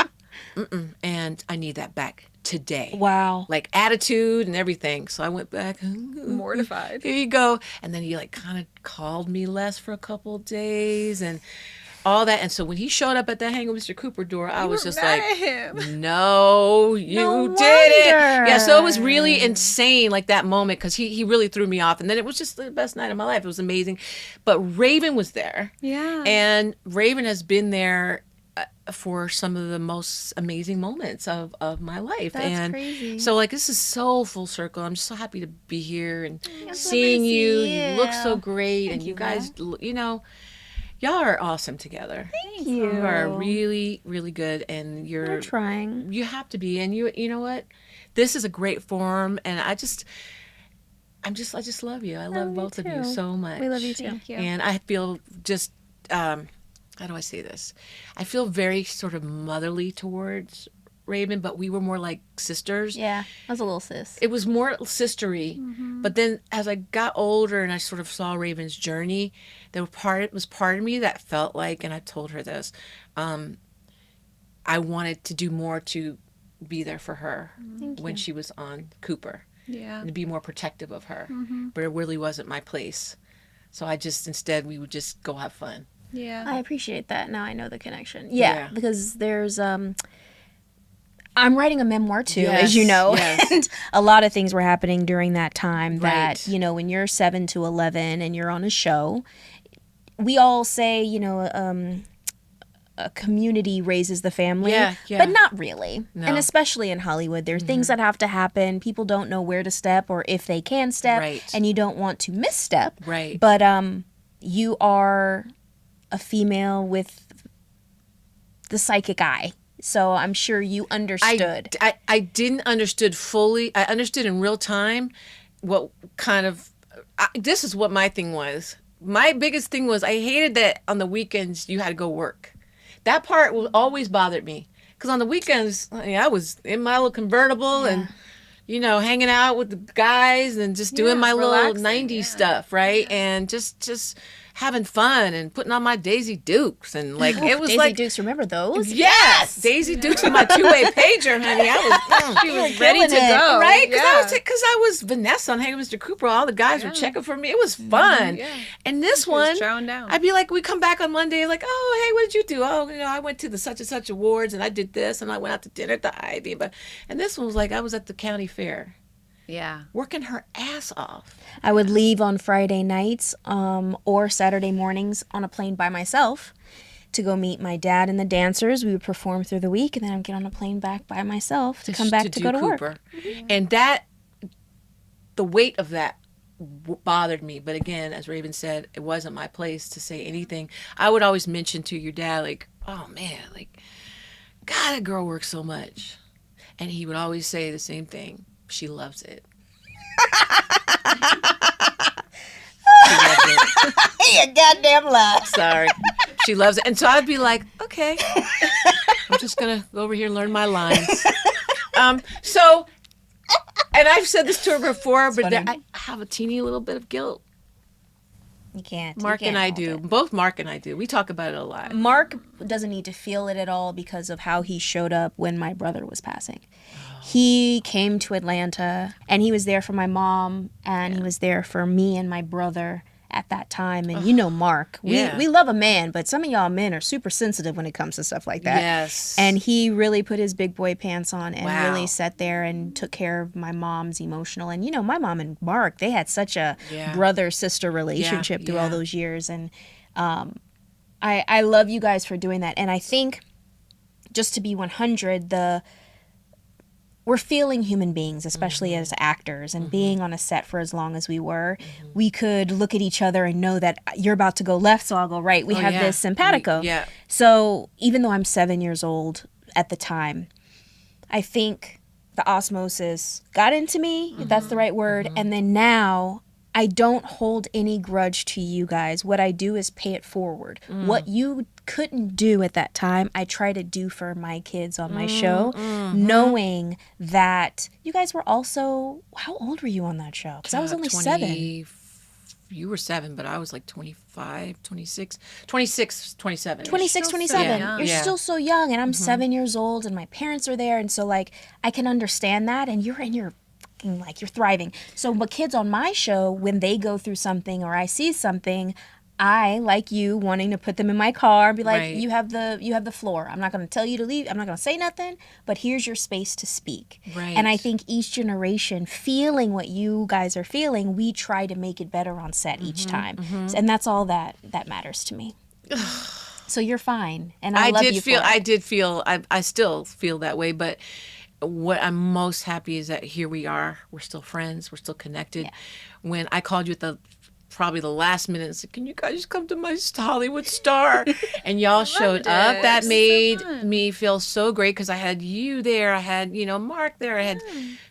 "Mm-mm, and I need that back today." Wow. Like attitude and everything. So I went back. Mortified. Here you go. And then he kind of called me less for a couple of days and all that. And so when he showed up at that Hangin with Mr. Cooper door, I was just like, "No, you didn't." Yeah, so it was really insane, that moment, because he really threw me off. And then it was just the best night of my life. It was amazing. But Raven was there. Yeah. And Raven has been there for some of the most amazing moments of my life. That's crazy. So this is so full circle. I'm just so happy to be here and seeing you. You look so great. And you guys, y'all are awesome together. Thank you. You are really, really good, and We're trying. You have to be, and you know what? This is a great forum, and I just love you. I love both of you so much. We love you too. Thank you. And I feel just, how do I say this? I feel very sort of motherly towards Raven, but we were more like sisters. Yeah, I was a little sis. It was more sistery. But then as I got older and I sort of saw Raven's journey, it was part of me that felt like, and I told her this, I wanted to do more to be there for her when she was on Cooper. Yeah. And to be more protective of her. But it really wasn't my place. So instead we would just go have fun. Yeah. I appreciate that. Now I know the connection. Yeah. Because there's I'm writing a memoir too, as you know, and a lot of things were happening during that time that, when you're 7 to 11 and you're on a show, we all say, a community raises the family, but not really. No. And especially in Hollywood, there are things that have to happen. People don't know where to step or if they can step, and you don't want to misstep. Right. But you are a female with the psychic eye. So I'm sure you understood. I didn't understood fully. I understood in real time what kind of... this is what my thing was. My biggest thing was I hated that on the weekends you had to go work. That part always bothered me. Because on the weekends, I was in my little convertible and, hanging out with the guys and just doing my little 90s stuff, right? Yeah. And just having fun and putting on my Daisy Dukes and it was Daisy Dukes, remember those? Yes, Daisy Dukes with my two-way pager, honey. She was ready to go, right? Because I was Vanessa on Hangin' Mr. Cooper. All the guys were checking for me. It was fun. Yeah. And this one, I'd be like, we come back on Monday, like, "Oh, hey, what did you do? Oh, I went to the such and such awards and I did this and I went out to dinner at the Ivy." And this one was like, I was at the county fair. Yeah. working her ass off. I would leave on Friday nights or Saturday mornings on a plane by myself to go meet my dad and the dancers. We would perform through the week, and then I'd get on a plane back by myself to come back to go to Cooper. work. And that, the weight of that bothered me. But again, as Raven said, it wasn't my place to say anything. I would always mention to your dad, like, oh man, like, God, that girl works so much. And he would always say the same thing. She loves it. She loves it. You goddamn lie. Sorry. She loves it. And so I'd be like, okay, I'm just going to go over here and learn my lines. So, and I've said this to her before, but I have a teeny little bit of guilt. You can't. Mark and I do. Both Mark and I do. We talk about it a lot. Mark doesn't need to feel it at all because of how he showed up when my brother was passing. He came to Atlanta, and he was there for my mom, and he was there for me and my brother at that time. And you know Mark. We love a man, but some of y'all men are super sensitive when it comes to stuff like that. Yes. And he really put his big boy pants on and really sat there and took care of my mom's emotional. And, you know, my mom and Mark, they had such a brother-sister relationship through all those years. And I love you guys for doing that. And I think, just to be 100, we're feeling human beings, especially as actors, and being on a set for as long as we were, we could look at each other and know that you're about to go left, so I'll go right. We have this simpatico. So even though I'm 7 years old at the time, I think the osmosis got into me, if that's the right word, and then now I don't hold any grudge to you guys. What I do is pay it forward. What you couldn't do at that time, I try to do for my kids on my show, knowing that you guys were also, how old were you on that show? Because I was only 7. You were 7, but I was like 25, 26, 26, 27. 26, 27. You're still so young, and I'm 7 years old, and my parents are there, and so, like, I can understand that, and you're in your like, you're thriving. So, but kids on my show, when they go through something or I see something, I, like you, wanting to put them in my car and be like, you have the floor. I'm not going to tell you to leave. I'm not going to say nothing, but here's your space to speak. And I think each generation, feeling what you guys are feeling, we try to make it better on set each time. And that's all that matters to me. So you're fine. And I love you for it. I still feel that way, but what I'm most happy is that here we are. We're still friends. We're still connected. When I called you at probably the last minute and said, can you guys come to my Hollywood Star? And y'all showed up. That made me feel so great because I had you there. I had, Mark there. I had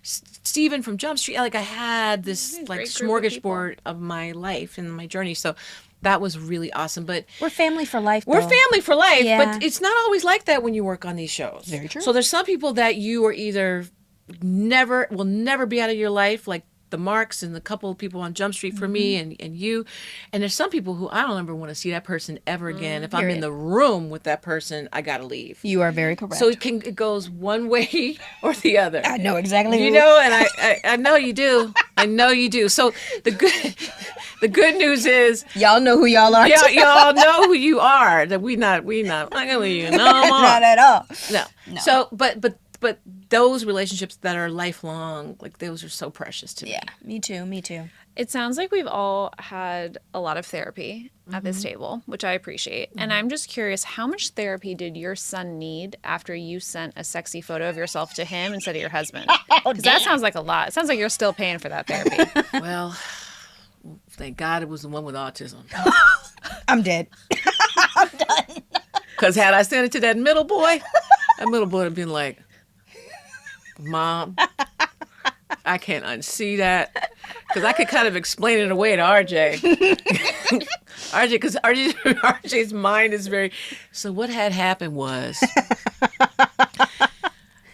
Steven from Jumpstreet. Like, I had this like smorgasbord of my life and my journey. So that was really awesome. But we're family for life. We're family for life, but it's not always like that when you work on these shows. Very true. So there's some people that you are either will never be out of your life, like the Marks and the couple of people on Jumpstreet for me and you. And there's some people who I don't ever want to see that person ever again. If I'm in the room with that person, I got to leave. You are very correct. So it goes one way or the other. I know exactly. And I know you do. I know you do. So the good news is y'all know who y'all are. Y'all know who you are. That we not I know you no more. Not at all. No. So but those relationships that are lifelong, like, those are so precious to me. Yeah, me too. It sounds like we've all had a lot of therapy at this table, which I appreciate. And I'm just curious, how much therapy did your son need after you sent a sexy photo of yourself to him instead of your husband? Because that sounds like a lot. It sounds like you're still paying for that therapy. Well, thank God it was the one with autism. I'm dead. I'm done. Because had I sent it to that middle boy would have been like, Mom, I can't unsee that. Because I could kind of explain it away to RJ. Because RJ's mind is very... So what had happened was...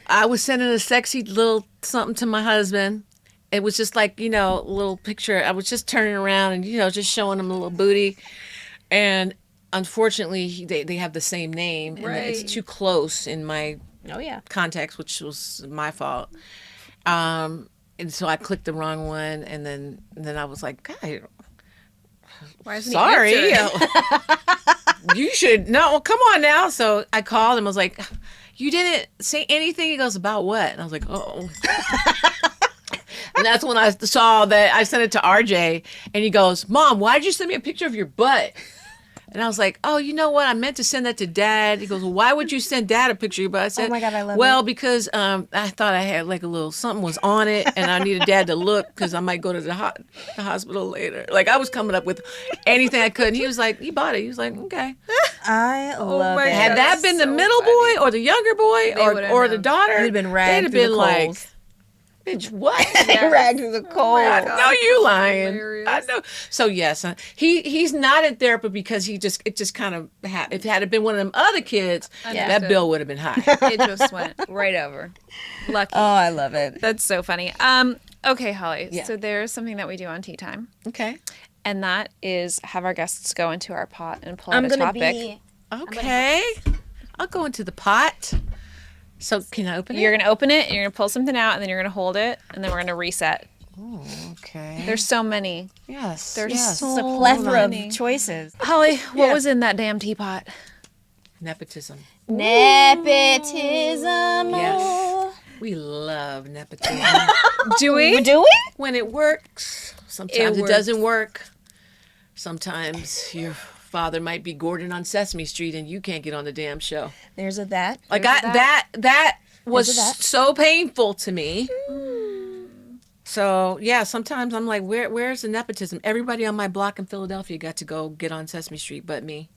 I was sending a sexy little something to my husband. It was just like, a little picture. I was just turning around and, just showing him a little booty. And unfortunately, they have the same name. And it's too close in my... context, which was my fault. And so I clicked the wrong one, and then I was like, God, sorry. You should no, come on now. So I called him. I was like, you didn't say anything. He goes, about what? And I was like, oh. And that's when I saw that. I sent it to RJ, and he goes, "Mom, why did you send me a picture of your butt?" And I was like, "Oh, you know what? I meant to send that to Dad." He goes, "Well, why would you send Dad a picture of your butt?" I said, Oh my God, I love "Well, it. because I thought I had like a little something was on it, and I needed Dad to look because I might go to the hospital later." Like I was coming up with anything I could. And he was like, "He bought it." He was like, "Okay." I love my it. Had that been the so middle funny. boy or the younger boy would've or the known. daughter, You'd been ragged they'd have through the been like, coals. "Bitch, what?" Ragged through the coals. God. No, you lying. Hilarious. I know. So yes, he's not in therapy because it just kind of if it had been one of them other kids, that Understood. bill would have been high. It just went right over. Lucky. Oh, I love it. That's so funny. Okay, Holly. Yeah. So there's something that we do on Tea Time, Okay. and that is have our guests go into our pot and pull out a topic. Okay. I'll go into the pot. So can I open it? You're gonna open it, and you're gonna pull something out, and then you're gonna hold it, and then we're gonna reset. Oh, okay. There's so many. Yes. There's yes. so It's a plethora many. of choices. Holly, what was in that damn teapot? Nepotism. Nepotism. Yes. We love nepotism. Do we? Do we? When it works. Sometimes it works. doesn't work. Sometimes your father might be Gordon on Sesame Street and you can't get on the damn show. There's a that. Like There's that was There's a that. so painful to me. So yeah, sometimes I'm like, where's the nepotism? Everybody on my block in Philadelphia got to go get on Sesame Street but me.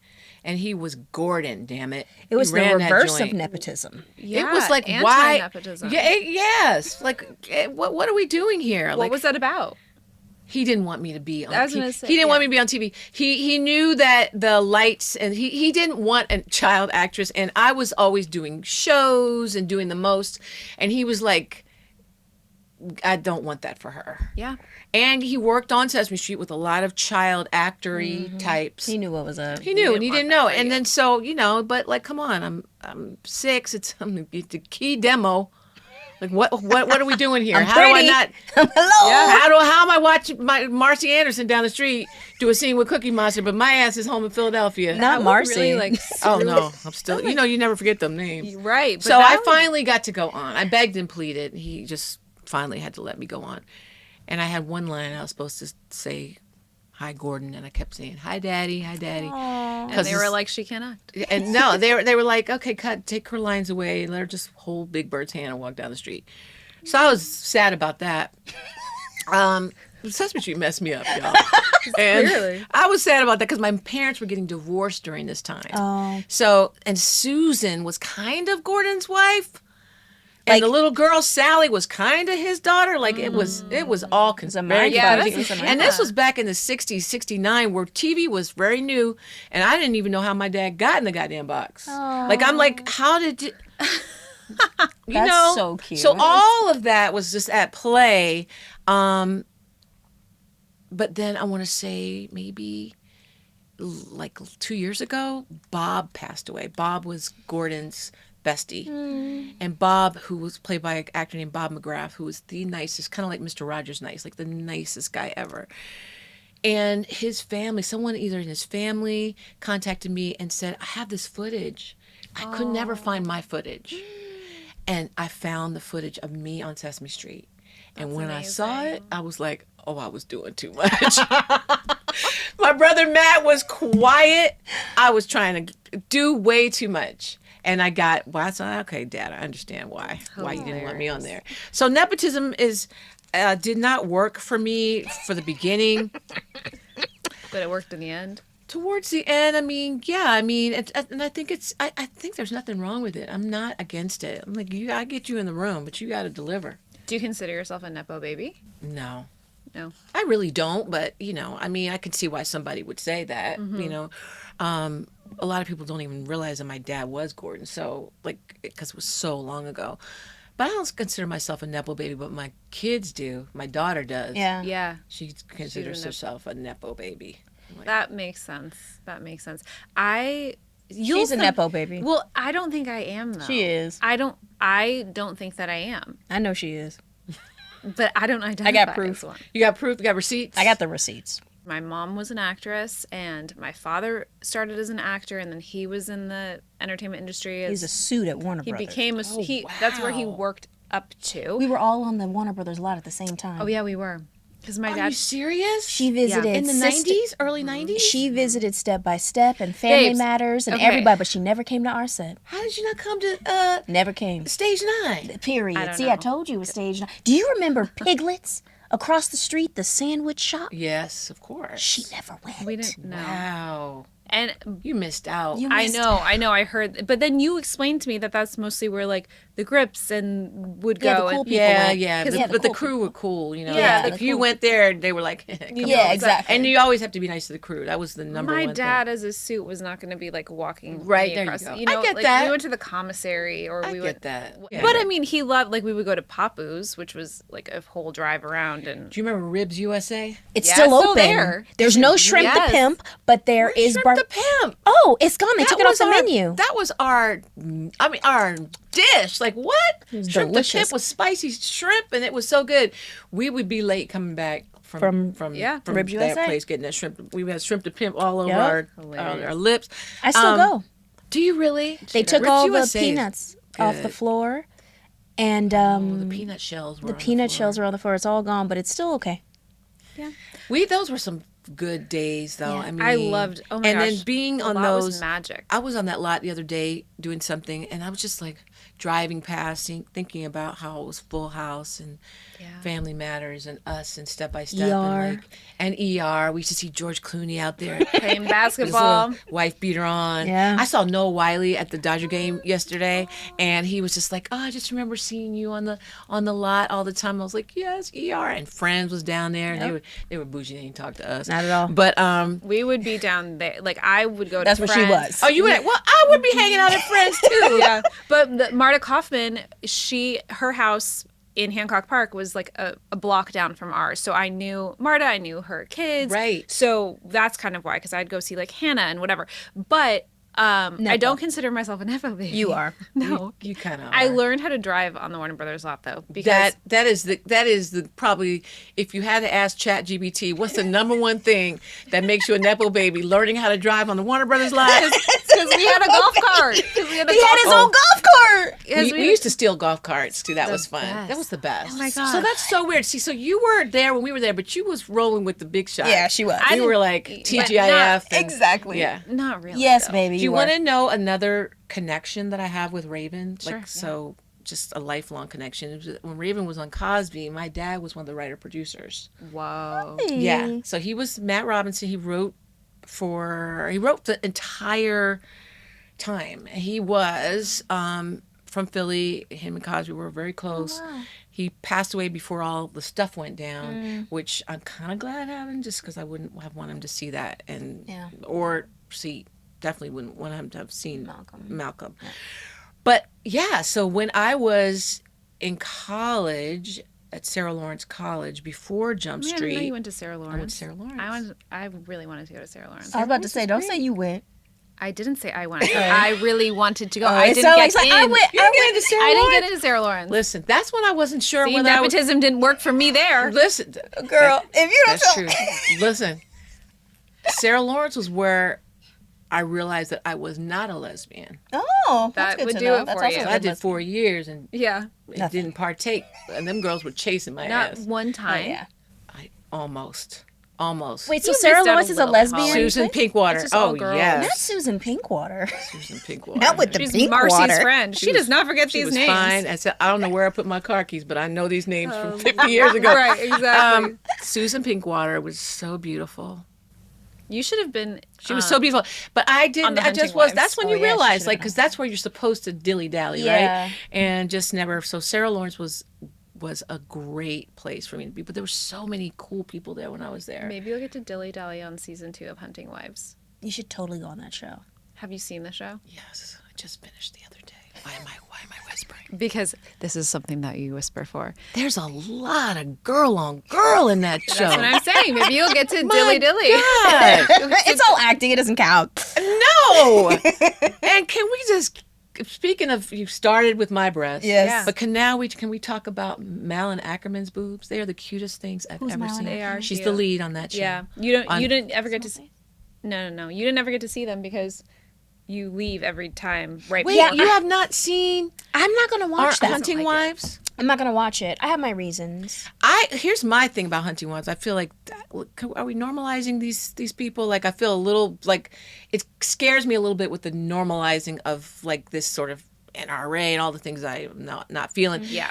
And he was Gordon, damn it. It was He the ran that reverse of joint. nepotism. Yeah, It was like, why? anti-nepotism. Yeah, yes. Like, what are we doing here? What Like, was that about? he didn't want me to be on I was TV. gonna say, He didn't yeah. want me to be on TV. He knew that the lights, and he didn't want a child actress. And I was always doing shows and doing the most. And he was like, I don't want that for her. Yeah. And he worked on Sesame Street with a lot of child actory types. He knew what was up. He knew, and he want didn't that know. for And you. then so but like, come on, I'm 6. It's a key demo. Like what are we doing here? I'm How do I pretty. not? Hello. How am I watching my Marcy Anderson down the street do a scene with Cookie Monster, but my ass is home in Philadelphia? Not Marcy. Really, like, Oh no, I'm still. You never forget them names. right. But So that I was- finally got to go on. I begged and pleaded. He just finally had to let me go on. And I had one line I was supposed to say, "Hi, Gordon," and I kept saying, "Hi, Daddy, hi, Daddy." and they were like, she can't act. And no, they were like, "Okay, cut, take her lines away, and let her just hold Big Bird's hand and walk down the street." So I was sad about that. Sesame Street messed me up, y'all. And Clearly. I was sad about that because my parents were getting divorced during this time. Oh. So, and Susan was kind of Gordon's wife. And Like- the little girl Sally was kind of his daughter. Like it was all a very mind Yeah, confusing. that's a- And this was back in the 60s, 69, where TV was very new, and I didn't even know how my dad got in the goddamn box. Like I'm like, how did you? You That's know, so cute. So all of that was just at play. But then I want to say maybe like 2 years ago, Bob passed away. Bob was Gordon's bestie. And Bob, who was played by an actor named Bob McGrath, who was the nicest, kind of like Mr. Rogers nice, like the nicest guy ever. And his family, someone either in his family contacted me and said, I have this footage. I could never find my footage. And I found the footage of me on Sesame Street. And when I saw it, I was like, oh, I was doing too much. My brother Matt was quiet. I was trying to do way too much. And I got, well, I said, okay, Dad, I understand why you didn't want me on there. So nepotism did not work for me for the beginning. But it worked in the end. Towards the end, I mean, and I think I think there's nothing wrong with it. I'm not against it. I'm like, I get you in the room, but you got to deliver. Do you consider yourself a Nepo baby? No. No. I really don't, but I mean, I could see why somebody would say that. A lot of people don't even realize that my dad was Gordon, so like because it was so long ago. But I don't consider myself a nepo baby, but my kids do. My daughter does. Yeah. Yeah. She considers herself a nepo baby. I'm like, That makes sense. She's a Nepo baby. Well, I don't think I am though. She is. I don't think that I am. I know she is. But I don't identify got proof. as one. you got proof? You got receipts? I got the receipts. My mom was an actress, and my father started as an actor, and then he was in the entertainment industry. He's a suit at Warner He Brothers. became a he. That's where he wow. worked up to. We were all on the Warner Brothers lot at the same time. Oh yeah, we were. Because my Are dad. you serious? She visited in the Sister- 90s, early 90s? She visited Step by Step and Family Babes, Matters and okay. everybody, but she never came to our set. How did you not come to Never came. stage 9? Period. don't See, know. I told you it was stage 9. Do you remember Piglets across the street, the sandwich shop? Yes, of course. She never went. We didn't know. Wow. And You missed out. You I missed know, I heard. But then you explained to me that that's mostly where like the Grips and would Yeah, the go. cool and, people Yeah, went. yeah, 'Cause but, yeah, the but the cool crew were cool, you know. Yeah, If the you cool went there, they were like, come Yeah, on. exactly. And you always have to be nice to the crew. That was the number my one dad, thing. as a suit, was not going to be like walking Right, me there you across. go. You know, I get like, that. We went to the commissary, or I we get went. that. Yeah. But I mean, he loved like we would go to Papu's, which was like a whole drive around, and Do you remember Ribs USA? It's Yeah, still it's still open. there. There's no Shrimp Yes. the Pimp, but there is Shrimp the Pimp. Oh, it's gone. They took it off the menu. That was our dish. Like what? was Shrimp delicious. the Pimp was spicy shrimp, and it was so good. We would be late coming back from Yeah. Ribs that USA. place getting that shrimp. We had Shrimp the Pimp all over Yep. our lips. I still go. Do you really? They took Ribs all USA the is peanuts off the good. floor, and The peanut shells were the on peanut floor. shells are on the floor. It's all gone, but it's still okay. Those were some good days, though. Yeah. I mean, I loved. Oh my and gosh, then being the on lot those was magic. I was on that lot the other day doing something, and I was just like driving past, thinking about how it was Full House and Family Matters and Us and Step by Step ER. and ER. We used to see George Clooney out there. Playing His basketball. little wife beater on. Yeah. I saw Noah Wiley at the Dodger game yesterday, and he was just like, "Oh, I just remember seeing you on the lot all the time." I was like, "Yes, ER." And Friends was down there, and they were bougie. They didn't talk to us. Not at all. But We would be down there. Like I would go to. That's where she Friends. was. oh, you went. Well, I would be hanging out at Friends too. Yeah, but Marta Kaufman, her house in Hancock Park was like a block down from ours. So I knew Marta, I knew her kids. Right. So that's kind of why, because I'd go see like Hannah and whatever. But I don't consider myself a Nepo baby. You are. No. You kind of. I learned how to drive on the Warner Brothers lot though, because that is the probably, if you had to ask ChatGPT, what's the number one thing that makes you a Nepo baby? Learning how to drive on the Warner Brothers lot. because we had a golf cart. He He had his own golf cart. We used to steal golf carts too. That was fun. best. That was the best. Oh my So gosh. that's so weird. See, so you were there when we were there, but you was rolling with the big shots. Yeah, she was. You were like TGIF. and- Exactly. Yeah. Not really. Yes, though. baby. Do you were. want to know another connection that I have with Raven? Sure, Like, so just a lifelong connection. It was, when Raven was on Cosby, my dad was one of the writer-producers. Whoa. Yeah. So he was Matt Robinson. He wrote the entire time. He was from Philly. Him and Cosby were very close. He passed away before all the stuff went down, which I'm kind of glad happened, just because I wouldn't have wanted him to see that, definitely wouldn't want him to have seen Malcolm. Yeah. But yeah, so when I was in college at Sarah Lawrence College before Jump I didn't Street, know you went to Sarah Lawrence. I went to Sarah Lawrence. I really wanted to go to Sarah Lawrence. I was about to say, don't say you went. I didn't say I went. I really wanted to go. Oh, I it didn't sounded get like in. I went. You didn't get into Sarah I didn't Lawrence? get into Sarah Lawrence. Listen, that's when I wasn't sure See, whether I nepotism didn't work for me there. Listen, Girl, if you don't that's tell true. Listen, Sarah Lawrence was where I realized that I was not a lesbian. Oh, that's That good would to do know. it That's for also you. a I good did lesson. 4 years and Yeah. didn't partake, and them girls were chasing my Not ass. one Oh, time. yeah. I almost. Wait, so You Sarah missed out Lawrence a is a little bit, lesbian? Holly. Susan Pinkwater. It's just all Oh girls. yes, Not Susan Pinkwater. Susan Pinkwater. Not with the She's pink Marcy's water. friend. She does not forget She these was names. fine. I said, I don't know where I put my car keys, but I know these names from 50 years ago. Right, exactly. Susan Pinkwater was so beautiful. You should have been. She was so beautiful, but I didn't. the I just Hunting was. Wives. That's when Oh, you yeah, she realize, should've like, been because that's where you're supposed to dilly dally, Yeah. right? And just never. So Sarah Lawrence was a great place for me to be, but there were so many cool people there when I was there. Maybe you'll get to dilly dally on season 2 of Hunting Wives. You should totally go on that show. Have you seen the show? Yes, I just finished the other day. Why am I whispering? Because this is something that you whisper for. There's a lot of girl on girl in that show. That's what I'm saying. Maybe you'll get to My dilly dilly. God. It's all acting. It doesn't count. No. And can we just, speaking of, you started with my breasts. Yes. Yeah. But can we talk about Malin Ackerman's boobs? They are the cutest things I've ever Malin seen. They are She's cute. the lead on that show. Yeah. You On- didn't ever get to see. No. You didn't ever get to see them because you leave every time. Right. Wait, before. you have not seen I'm not going to our watch that. Hunting like it. Wives? I'm not gonna watch it. I have my reasons. Here's my thing about Hunting Wives. I feel like, are we normalizing these people? Like, I feel a little like it scares me a little bit with the normalizing of like this sort of NRA and all the things I'm not feeling. Yeah.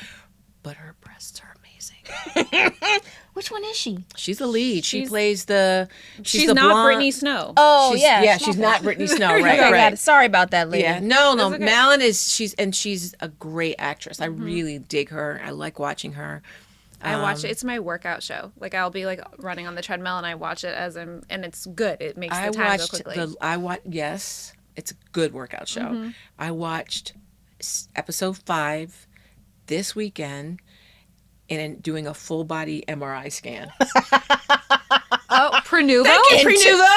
But her breasts are amazing. Which one is she? She's the lead. She plays the. She's the not blonde. Brittany Snow. Oh, She's, yeah. she's not Brittany Snow, right? Okay, got right. it. Sorry about that, lady. Yeah, no. okay. Malin is she's a great actress. I really dig her. I like watching her. I watch it. It's my workout show. Like I'll be like running on the treadmill and I watch it and it's good. It makes the time go quickly. Yes, it's a good workout show. I watched episode 5 this weekend and doing a full body MRI scan. Oh, Prenuvo? Thank you, Prenuvo.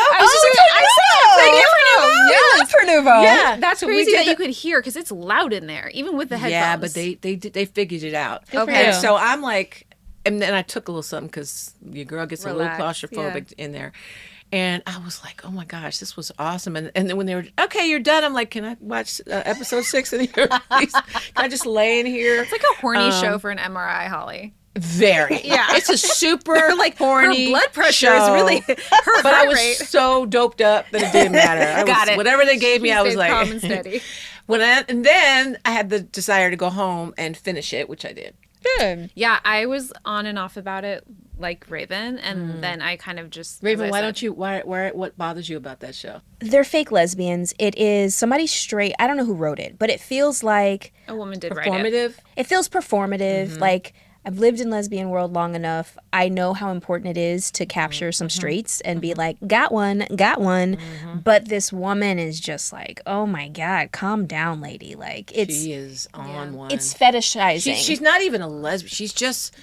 Thank you, Prenuvo. Yeah, Prenuvo. Yeah, That's crazy that you could hear because it's loud in there, even with the headphones. Yeah, but they figured it out. Okay. And so I'm like, and then I took a little something because your girl gets a little Relax, claustrophobic in there. And I was like, oh my gosh, this was awesome. And then when they were, okay, you're done. I'm like, can I watch episode 6 in here, please? Can I just lay in here? It's like a horny show for an MRI, Holly. Very. Yeah. It's a super like horny Her blood pressure show. is really her But I heart was rate. so doped up that it didn't matter. Got it. Whatever they gave me, I was Stayed like, calm and steady. And then I had the desire to go home and finish it, which I did. Good. Yeah, I was on and off about it like Raven, and then I kind of just Raven, what bothers you about that show? They're fake lesbians. It is somebody straight. I don't know who wrote it, but it feels like a woman did write it. Performative? it feels performative. Like I've lived in lesbian world long enough. I know how important it is to capture some straights and be like, got one. But this woman is just like, oh my God, calm down, lady. Like She is on one. it's fetishizing. She's not even a lesbian. She's just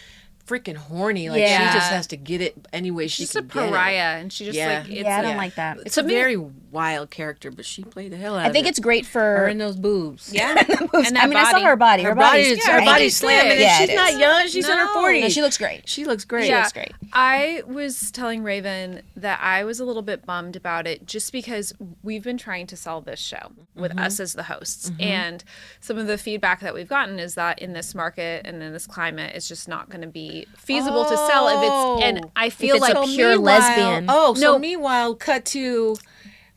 freaking horny. Like Yeah. she just has to get it any way she She's can a get it. pariah, and she just Yeah. like it's Yeah, I don't like that. It's a very wild character, but she played the hell out of it. I think it's great her for. and those boobs. yeah. And that I saw her body. Her body's great. slamming. And Yeah, she's it not is. young. She's in her No. 40s. No, she looks great. She looks great. Yeah, looks great. I was telling Raven that I was a little bit bummed about it just because we've been trying to sell this show with us as the hosts. And some of the feedback that we've gotten is that in this market and in this climate, it's just not going to be feasible to sell if it's, and I feel it's like a pure lesbian. No. Meanwhile, cut to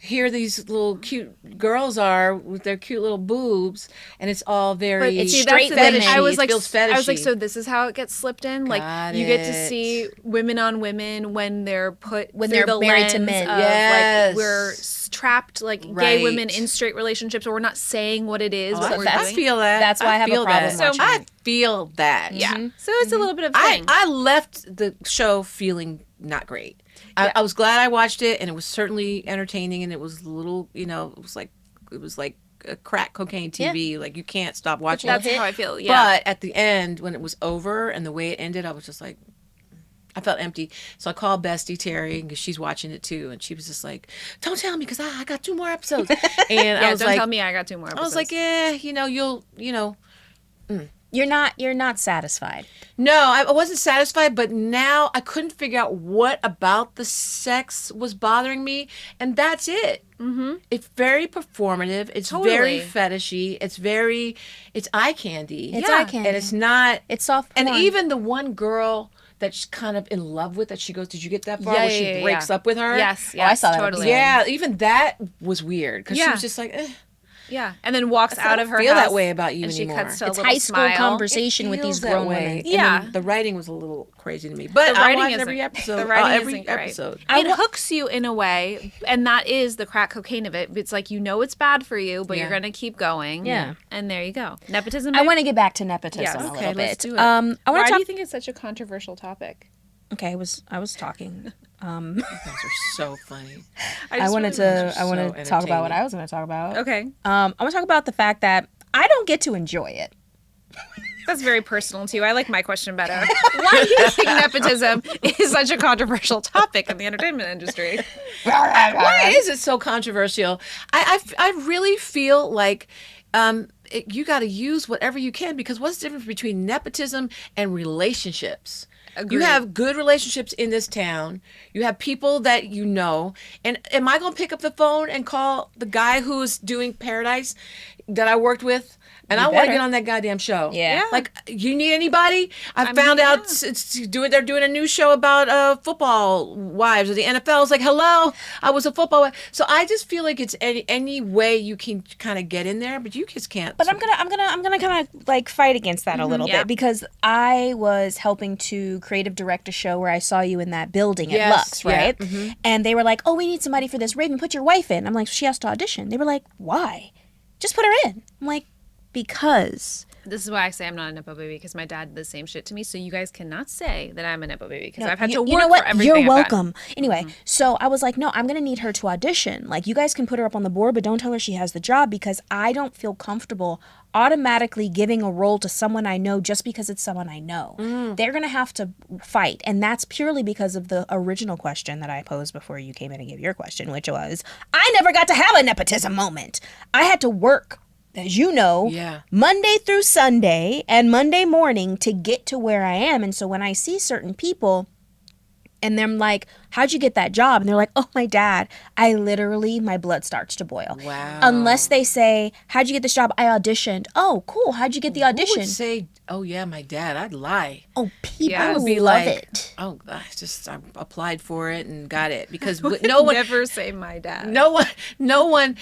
here these little cute girls are with their cute little boobs, and it's all very it's See, straight that's the thing. fetishy. I was It like, feels I was like, fetishy. so this is how it gets slipped in. Like, Got you get to it. see women on women when they're put When through they're the married to lens men. of, Yes. like we're trapped like gay Right. women in straight relationships, or we're not saying what it is. what we're I doing. feel that. That's why I have a feel problem that. watching I it. feel that. Yeah, so it's a little bit of a thing. I left the show feeling not great. I was glad I watched it, and it was certainly entertaining, and it was a little, it was like a crack cocaine TV. Like you can't stop watching. That's it. how I feel. Yeah, But at the end, when it was over and the way it ended, I was just like, I felt empty. So I called Bestie Terry because she's watching it too, and she was just like, "Don't tell me because I got 2 more episodes." And yeah. I was Don't like, tell me I got 2 more. Episodes. I was like, yeah, You're not satisfied. No, I wasn't satisfied, but now I couldn't figure out what about the sex was bothering me, and that's it. Mm-hmm. It's very performative. It's very Totally. fetishy. It's eye candy. It's Yeah. eye candy. And it's not. It's soft porn. And even the one girl that she's kind of in love with, that she goes, did you get that far? Yeah, where yeah, she yeah, breaks yeah. up with her? Yes, I saw that totally. Yeah, even that was weird because she Yeah. was just like, Yeah, and then walks I out don't of her feel house that way about you and anymore. she cuts to a It's little high school smile. conversation with feels these that grown way. women. And Yeah. then the writing was a little crazy to me. But The I writing watched isn't- every episode. the writing every isn't great. episode. It hooks you in a way, and that is the crack cocaine of it. It's like it's bad for you, but you're Yeah. gonna keep going. Yeah. and there you go. Nepotism. I want to get back to nepotism Yes. a Okay, little let's bit. do it. I want Why to do talk. you think it's such a controversial topic? Okay, I was talking. You guys are so funny. I wanted are to. I want so to talk about what entertaining. I was going to talk about. Okay, I want to talk about the fact that I don't get to enjoy it. that's very personal too. I like my question better. Why do you think nepotism is such a controversial topic in the entertainment industry? Why is it so controversial? I really feel like you got to use whatever you can, because what's the difference between nepotism and relationships? Agreed. You have good relationships in this town. You have people that you know. And am I going to pick up the phone and call the guy who's doing Paradise? that I worked with, and I want to better. get on that goddamn show. Yeah. Like, you need anybody? I found mean, out they're doing a new show about football wives of the NFL. It's like, hello, I was a football wife. So I just feel like it's any way you can kind of get in there, but you just can't. But I'm gonna kind of like fight against that a little Yeah. bit, because I was helping to creative direct a show where I saw you in that building at Yes, Lux, yeah, right? And they were like, "Oh, we need somebody for this. Raven, put your wife in." I'm like, "She has to audition." They were like, "Why? Just put her in." I'm like, "Because." This is why I say I'm not a Nepo baby, because my dad did the same shit to me. So you guys cannot say that I'm a Nepo baby, because I've had to work You know what? for everything You're I've welcome. gotten. Anyway, so I was like, no, I'm going to need her to audition. Like, you guys can put her up on the board, but don't tell her she has the job, because I don't feel comfortable automatically giving a role to someone I know just because it's someone I know. They're going to have to fight. And that's purely because of the original question that I posed before you came in and gave your question, which was, I never got to have a nepotism moment. I had to work, as you know, Monday through Sunday and Monday morning to get to where I am. And so when I see certain people and them like, how'd you get that job? And they're like, oh, my dad. I literally, my blood starts to boil. Wow. Unless they say, how'd you get this job? I auditioned. Oh, cool. How'd you get the Who audition? would say, oh yeah, my dad? I'd lie. Oh, people Yeah, I would be love like, it. oh, I applied for it and got it, because no one, Never say my dad. no one.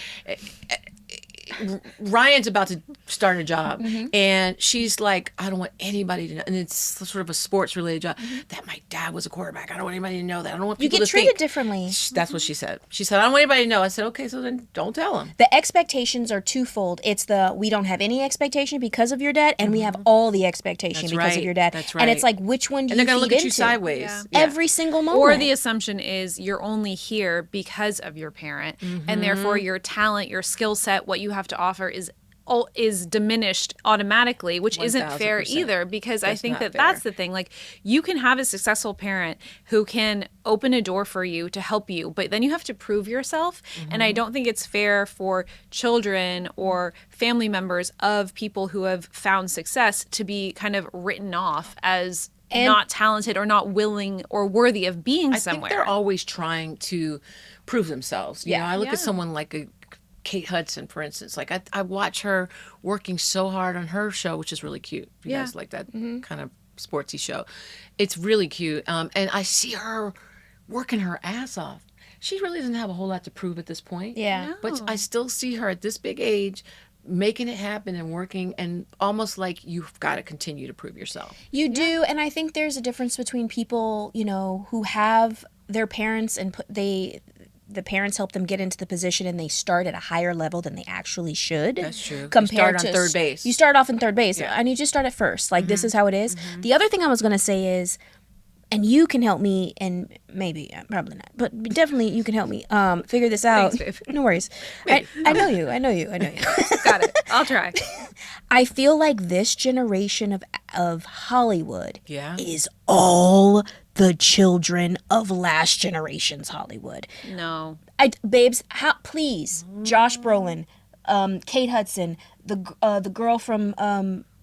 Ryan's about to start a job, and she's like, I don't want anybody to know, and it's sort of a sports related job, that my dad was a quarterback. I don't want anybody to know that. I don't want You people get to treated think. differently. That's what she said. She said, I don't want anybody to know. I said, okay, so then don't tell them. The expectations are twofold. It's we don't have any expectation because of your dad, and we have all the expectation That's because of right. your dad. That's And it's right. like, which one do And you they're gonna feed look at you into? sideways. Yeah. Every single moment. Or the assumption is you're only here because of your parent, and therefore your talent, your skill set, what you have to offer is diminished automatically, which isn't fair 1000%. either, because I That's think not that fair. that's the thing. Like, you can have a successful parent who can open a door for you to help you, but then you have to prove yourself. And I don't think it's fair for children or family members of people who have found success to be kind of written off as not talented or not willing or worthy of being I somewhere. think they're always trying to prove themselves. You know, I look Yeah. at someone like a Kate Hudson, for instance. Like, I watch her working so hard on her show, which is really cute. If you guys like that kind of sportsy show, it's really cute. And I see her working her ass off. She really doesn't have a whole lot to prove at this point. Yeah. But I still see her at this big age making it happen and working, and almost like you've got to continue to prove yourself. You do, and I think there's a difference between people, you know, who have their parents and the parents help them get into the position and they start at a higher level than they actually should. That's true. Compared you start to on third base. You start off in third base. Yeah. I need you to start at first. Like, this is how it is. The other thing I was going to say is, and you can help me, and maybe, probably not, but definitely you can help me figure this out. Thanks, babe. No worries. I know you. Got it. I'll try. I feel like this generation of Hollywood Yeah. is all the children of last generation's Hollywood. No. Babes, please, Josh Brolin, Kate Hudson, the girl from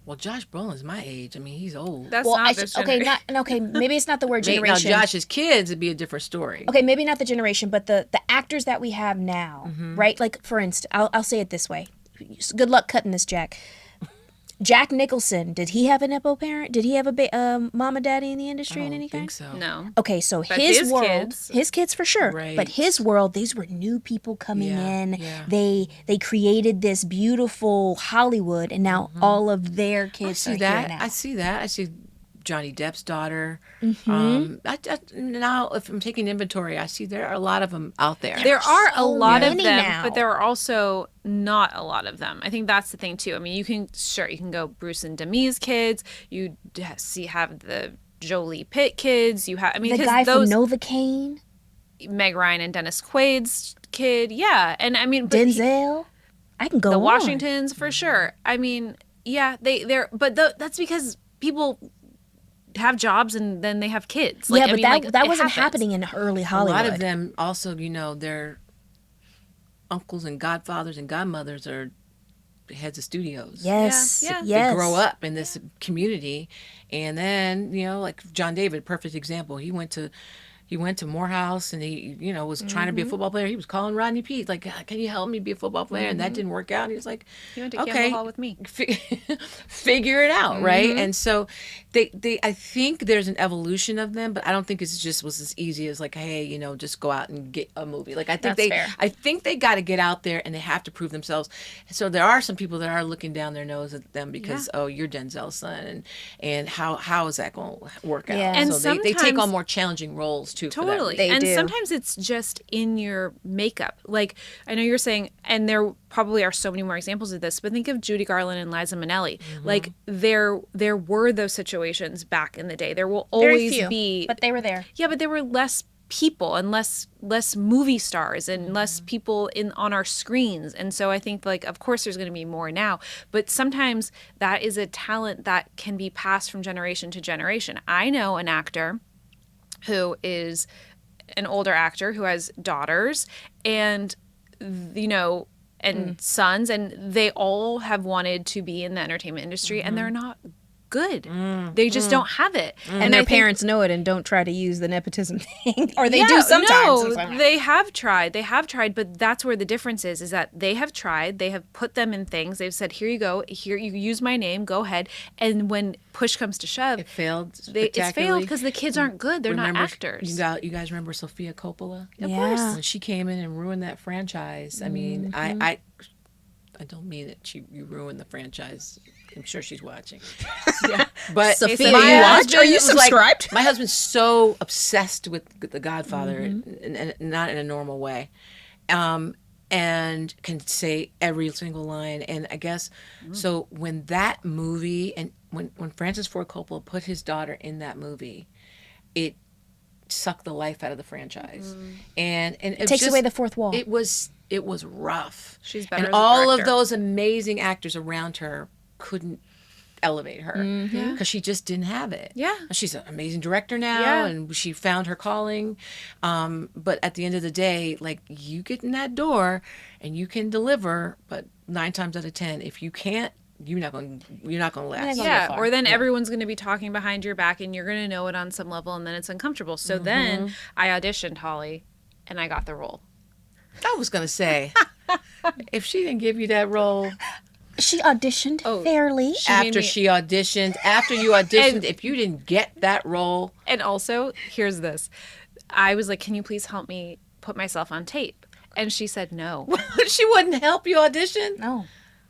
Well, Josh Brolin's my age. I mean, he's old. That's not this generation. maybe it's not the word Now, generation. Josh's kids would be a different story. Okay, maybe not the generation, but the actors that we have now, right? Like, for instance, I'll say it this way. Good luck cutting this, Jack. Jack Nicholson, did he have a Nepo parent? Did he have a mama daddy in the industry in any kind? I think so. No. Okay, so But his world, kids. his kids for sure, Right. but his world, these were new people coming in. Yeah. They created this beautiful Hollywood, and now all of their kids I are see that. here now. I see that. I see Johnny Depp's daughter. Mm-hmm. Now, if I'm taking inventory, I see there are a lot of them out there. There are a so lot of many them, now. but there are also not a lot of them. I think that's the thing too. I mean, you can go Bruce and Demi's kids. You have the Jolie Pitt kids. You have, I mean, the 'cause guy those from Novocaine, Meg Ryan and Dennis Quaid's kid, yeah, and I mean, but Denzel. I can go the on. Washingtons for sure. I mean, yeah, that's because people have jobs and then they have kids. Like, Yeah, I but mean, like, that it wasn't happens. happening in early a Hollywood. lot of them also, their uncles and godfathers and godmothers are heads of studios. Yes, Yeah, yeah. yes. They grow up in this community, and then like John David, perfect example. He went to he went to Morehouse and he, was trying to be a football player. He was calling Rodney Peete, like, can you help me be a football player? And that didn't work out. And he was like, He went to Campbell Hall with me. Figure it out, right? And so I think there's an evolution of them, but I don't think was as easy as like, hey, just go out and get a movie. Like, I think I think they got to get out there and they have to prove themselves. So there are some people that are looking down their nose at them because, oh, you're Denzel's son, and how is that going to work out? Yeah. And so they take on more challenging roles too. Totally. They and do. sometimes it's just in your makeup. Like, I know you're saying, and there probably are so many more examples of this, but think of Judy Garland and Liza Minnelli. Like, there were those situations back in the day. There will Very always few, be. but they were there. Yeah, but there were less people and less movie stars and less people on our screens. And so I think, like, of course there's going to be more now, but sometimes that is a talent that can be passed from generation to generation. I know an actor who is an older actor who has daughters and sons, and they all have wanted to be in the entertainment industry and they're not good. They just don't have it. And their parents know it and don't try to use the nepotism thing. Or they do sometimes. No, they have tried, but that's where the difference is that they have tried, they have put them in things, they've said, here you go, here you use my name, go ahead. And when push comes to shove, it failed it's failed because the kids aren't good. They're not actors. You guys remember Sofia Coppola? Of course. When she came in and ruined that franchise. I mean, I don't mean that you ruined the franchise. I'm sure she's watching. Yeah. But Sophia, you watch? Are you subscribed? My husband's so obsessed with The Godfather, and not in a normal way, and can say every single line. And I guess so when that movie and when Francis Ford Coppola put his daughter in that movie, it sucked the life out of the franchise, and it takes away the fourth wall. It was rough. She's better. And all of those amazing actors around her couldn't elevate her because she just didn't have it. Yeah. She's an amazing director now and she found her calling. But at the end of the day, like, you get in that door and you can deliver, but 9 times out of 10, if you can't, you're not going to last. Yeah, or then everyone's going to be talking behind your back and you're going to know it on some level and then it's uncomfortable. So then I auditioned, Holly, and I got the role. I was going to say, if she didn't give you that role... She auditioned fairly. After you auditioned, if you didn't get that role. And also, here's this. I was like, can you please help me put myself on tape? And she said no. She wouldn't help you audition? No.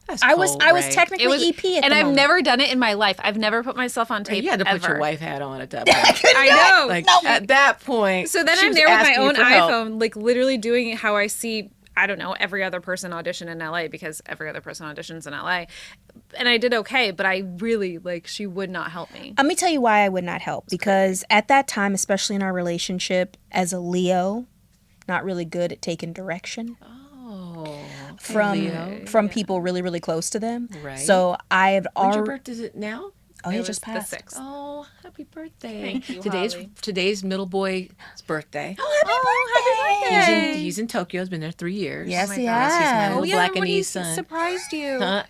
That's I cold, was Ray. technically EP at the and I've moment. never done it in my life. I've never put myself on tape. You had to put ever. your wife hat on at that point. I know. Like, at that point. So then she I'm was there with my asking you own for help. iPhone, like literally doing how I see, I don't know, every other person audition in LA because every other person auditions in LA. And I did okay, but I really, she would not help me. Let me tell you why I would not help. Because at that time, especially in our relationship, as a Leo, not really good at taking direction. From people really, really close to them. Right. So I had When's already... your birthday? Is it now? Oh, It you was just passed. the 6th. Oh, happy birthday. Thank you, Holly. Today's middle boy's birthday. Oh, happy birthday! He's in Tokyo. He's been there 3 years. Yes, my he gosh, has. He's my Oh, little yeah, black remember and he East son. surprised you. Huh?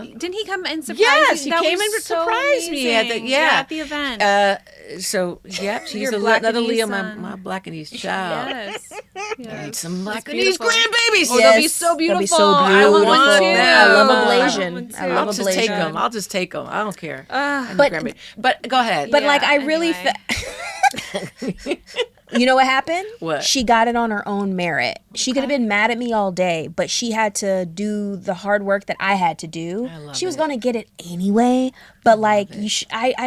Didn't he come and surprise Yes, you? he That came was and so surprised me at the amazing. at the event. So yeah, she's Your black another and Leo, East son. my black and East child. Yes. Need some black and beautiful. East grandbabies. Oh, they'll be so beautiful. They'll be so I beautiful. want one too. I love I ablation. want one I too. love I'll just take ablation. them. I'll just take them. I don't care. But But go ahead. But Yeah, I really anyway. You know what happened? What? She got it on her own merit. She could have been mad at me all day, but she had to do the hard work that I had to do. I love She was it. going to get it anyway, but I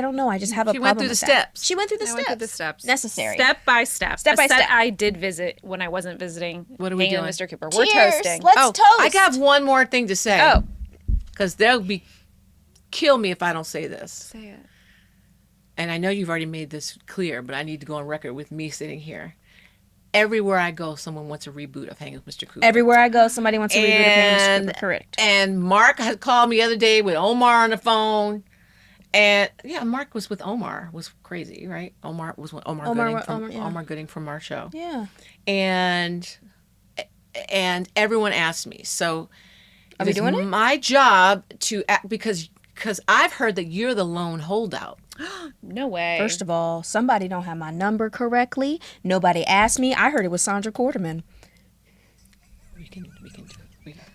don't know. I just have a She problem went through with the that. steps. She went through the I steps. went through the steps. Necessary. Step by step. Step by A set step. I did visit when I wasn't visiting. What are we Hangin' doing? Mr. Cooper. We're Cheers. toasting. Let's toast. I got one more thing to say. Oh. Because they'll be kill me if I don't say this. Say it. And I know you've already made this clear, but I need to go on record with me sitting here. Everywhere I go, someone wants a reboot of Hangin' with Mr. Cooper. Everywhere I go, somebody wants to reboot of Hangin' with Mr. Cooper. Correct. And Mark had called me the other day with Omar on the phone. And yeah, Mark was with Omar. Was crazy, right? Omar was with Omar Gooding from our show. Yeah. And everyone asked me. So Are we doing it? my job to act because Because I've heard that you're the lone holdout. No way. First of all, somebody don't have my number correctly. Nobody asked me. I heard it was Sandra Quarterman. We can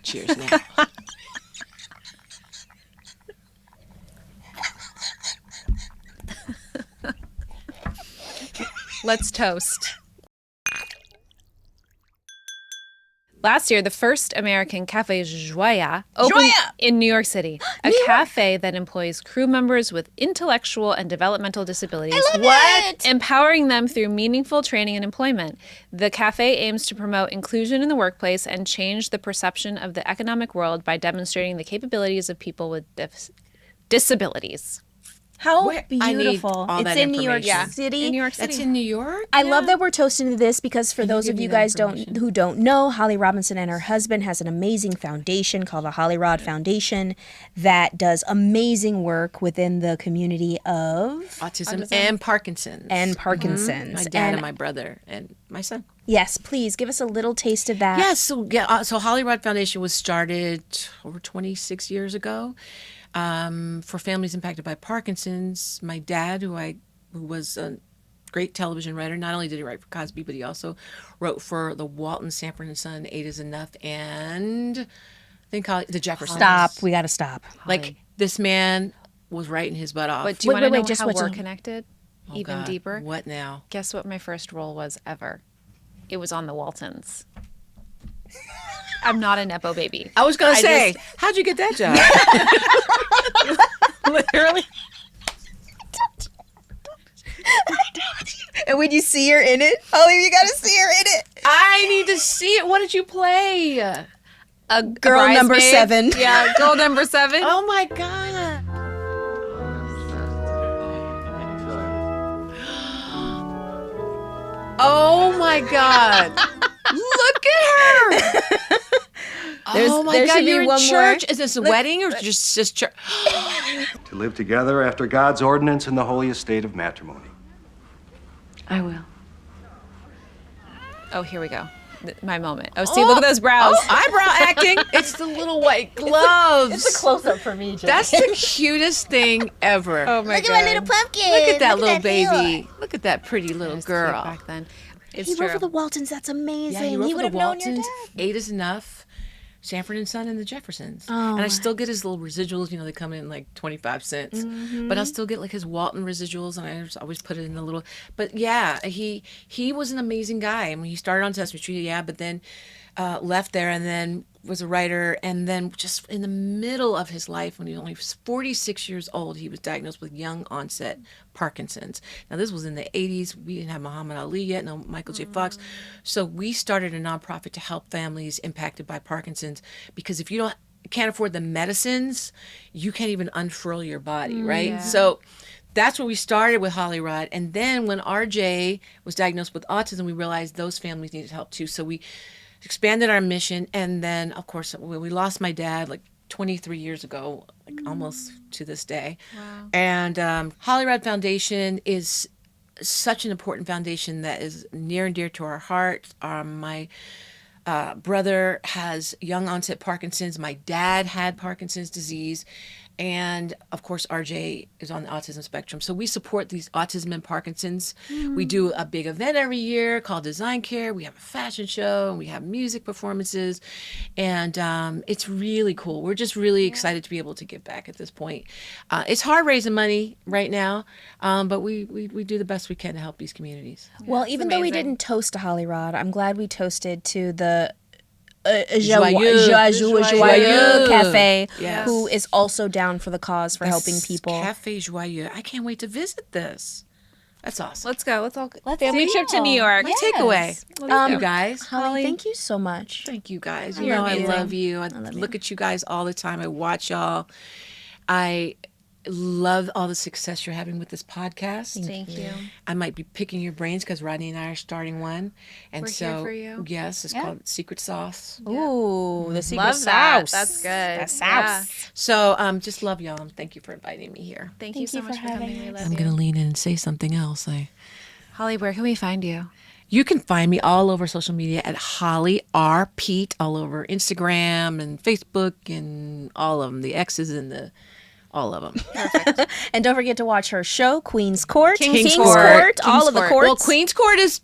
cheers now. Let's toast. Last year, the first American Cafe Joya opened in New York City, a cafe that employs crew members with intellectual and developmental disabilities. Empowering them through meaningful training and employment. The cafe aims to promote inclusion in the workplace and change the perception of the economic world by demonstrating the capabilities of people with disabilities. How I need beautiful. all It's that in New York information. City. In New York City. That's in New York? I love that we're toasting to this because for those give of me you that guys information? who don't know, Holly Robinson and her husband has an amazing foundation called the Holly Rod Foundation that does amazing work within the community of Autism and Parkinson's. Parkinson's. My dad and my brother and my son. Yes, please give us a little taste of that. Yes, so Holly Rod Foundation was started over 26 years ago for families impacted by Parkinson's. My dad, who was a great television writer, not only did he write for Cosby, but he also wrote for the Walton, Sanford and Son, Eight is Enough, and I think the Jeffersons. Stop. We got to stop. Like, this man was writing his butt off. But do you want to know just how what's we're on- connected? Oh, Even God. deeper? What now? Guess what my first role was ever? It was on the Waltons. I'm not a Nepo baby. I was going to say, how'd you get that job? Literally. And when you see her in it, Holly, you got to see her in it. I need to see it. What did you play? A Girl number bridesmaid. 7. Yeah, girl number 7. Oh, my God. Oh my God! Look at her. Oh my there God! should be You're in one church. more. Is this a wedding or just church? To live together after God's ordinance in the holy estate of matrimony. I will. Oh, here we go. My moment. Oh, see, look at those brows. Oh, eyebrow acting. It's the little white gloves. It's a close-up for me, Jen. That's the cutest thing ever. Oh my Look God. at my little pumpkin. Look at that little heel. baby. Look at that pretty little girl. Back then. It's He true. wrote for the Waltons. That's amazing. Yeah, he wrote for would the have known your Waltons. dad. 8 is Enough. Sanford and Son and the Jeffersons. Oh, and I still get his little residuals. You know, they come in like 25 cents. But I'll still get like his Walton residuals, and I just always put it in the little. But yeah, he was an amazing guy. I mean, he started on Sesame Street, yeah, but then left there and then was a writer. And then just in the middle of his life, when he was only 46 years old, he was diagnosed with young onset Parkinson's. Now, this was in the 80s. We didn't have Muhammad Ali yet, no Michael J. Fox. So we started a nonprofit to help families impacted by Parkinson's, because if you can't afford the medicines, you can't even unfurl your body, right? Yeah. So that's where we started with Holly Rod. And then when RJ was diagnosed with autism, we realized those families needed help too. So we expanded our mission. And then, of course, when we lost my dad, like 23 years ago, like almost to this day. Wow. And Holly Rod Foundation is such an important foundation that is near and dear to our heart. My brother has young onset Parkinson's. My dad had Parkinson's disease. And of course, RJ is on the autism spectrum. So we support these autism and Parkinson's. We do a big event every year called Design Care. We have a fashion show, and we have music performances. And it's really cool. We're just really excited to be able to give back at this point. It's hard raising money right now, but we do the best we can to help these communities. Well, even though we amazing. didn't toast to Holly Rod, I'm glad we toasted to the Joyeux. Joyeux Cafe, Yes. who is also down for the cause for helping people. Cafe Joyeux. I can't wait to visit this. That's awesome. Let's go. Let's all Let's family do trip to it. New York. My takeaway. You guys. Holly, thank you so much. Thank you guys. You're I amazing. love you. I look at you guys all the time. I watch y'all. I love all the success you're having with this podcast. Thank you. I might be picking your brains because Rodney and I are starting one. And We're so, here for you. yes, it's called Secret Sauce. Ooh, the secret Love that. sauce. That's good. The sauce. Yeah. So just love y'all. And thank you for inviting me here. Thank you so much for coming. We love I'm you. going to lean in and say something else. Holly, where can we find you? You can find me all over social media at Holly R. Peete, all over Instagram and Facebook and all of them, the X's and all of them. And don't forget to watch her show, Queen's Court. King's Court. All of the courts. Well, Queen's Court is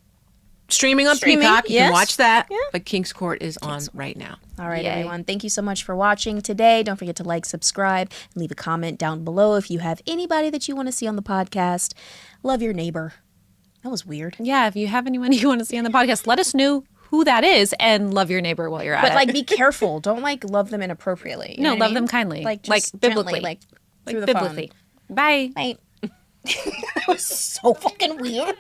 streaming on Peacock. You yes. can watch that. Yeah. But King's Court is on right now. All right, Yay. everyone. Thank you so much for watching today. Don't forget to like, subscribe, and leave a comment down below if you have anybody that you want to see on the podcast. Love your neighbor. That was weird. Yeah, if you have anyone you want to see on the podcast, let us know who that is and love your neighbor while you're at But it. like, be careful. Don't like love them inappropriately. You know no, what I love them mean? kindly. Like, like just biblically. gently, like through the biblically. phone. Bye. Right. That was so fucking weird.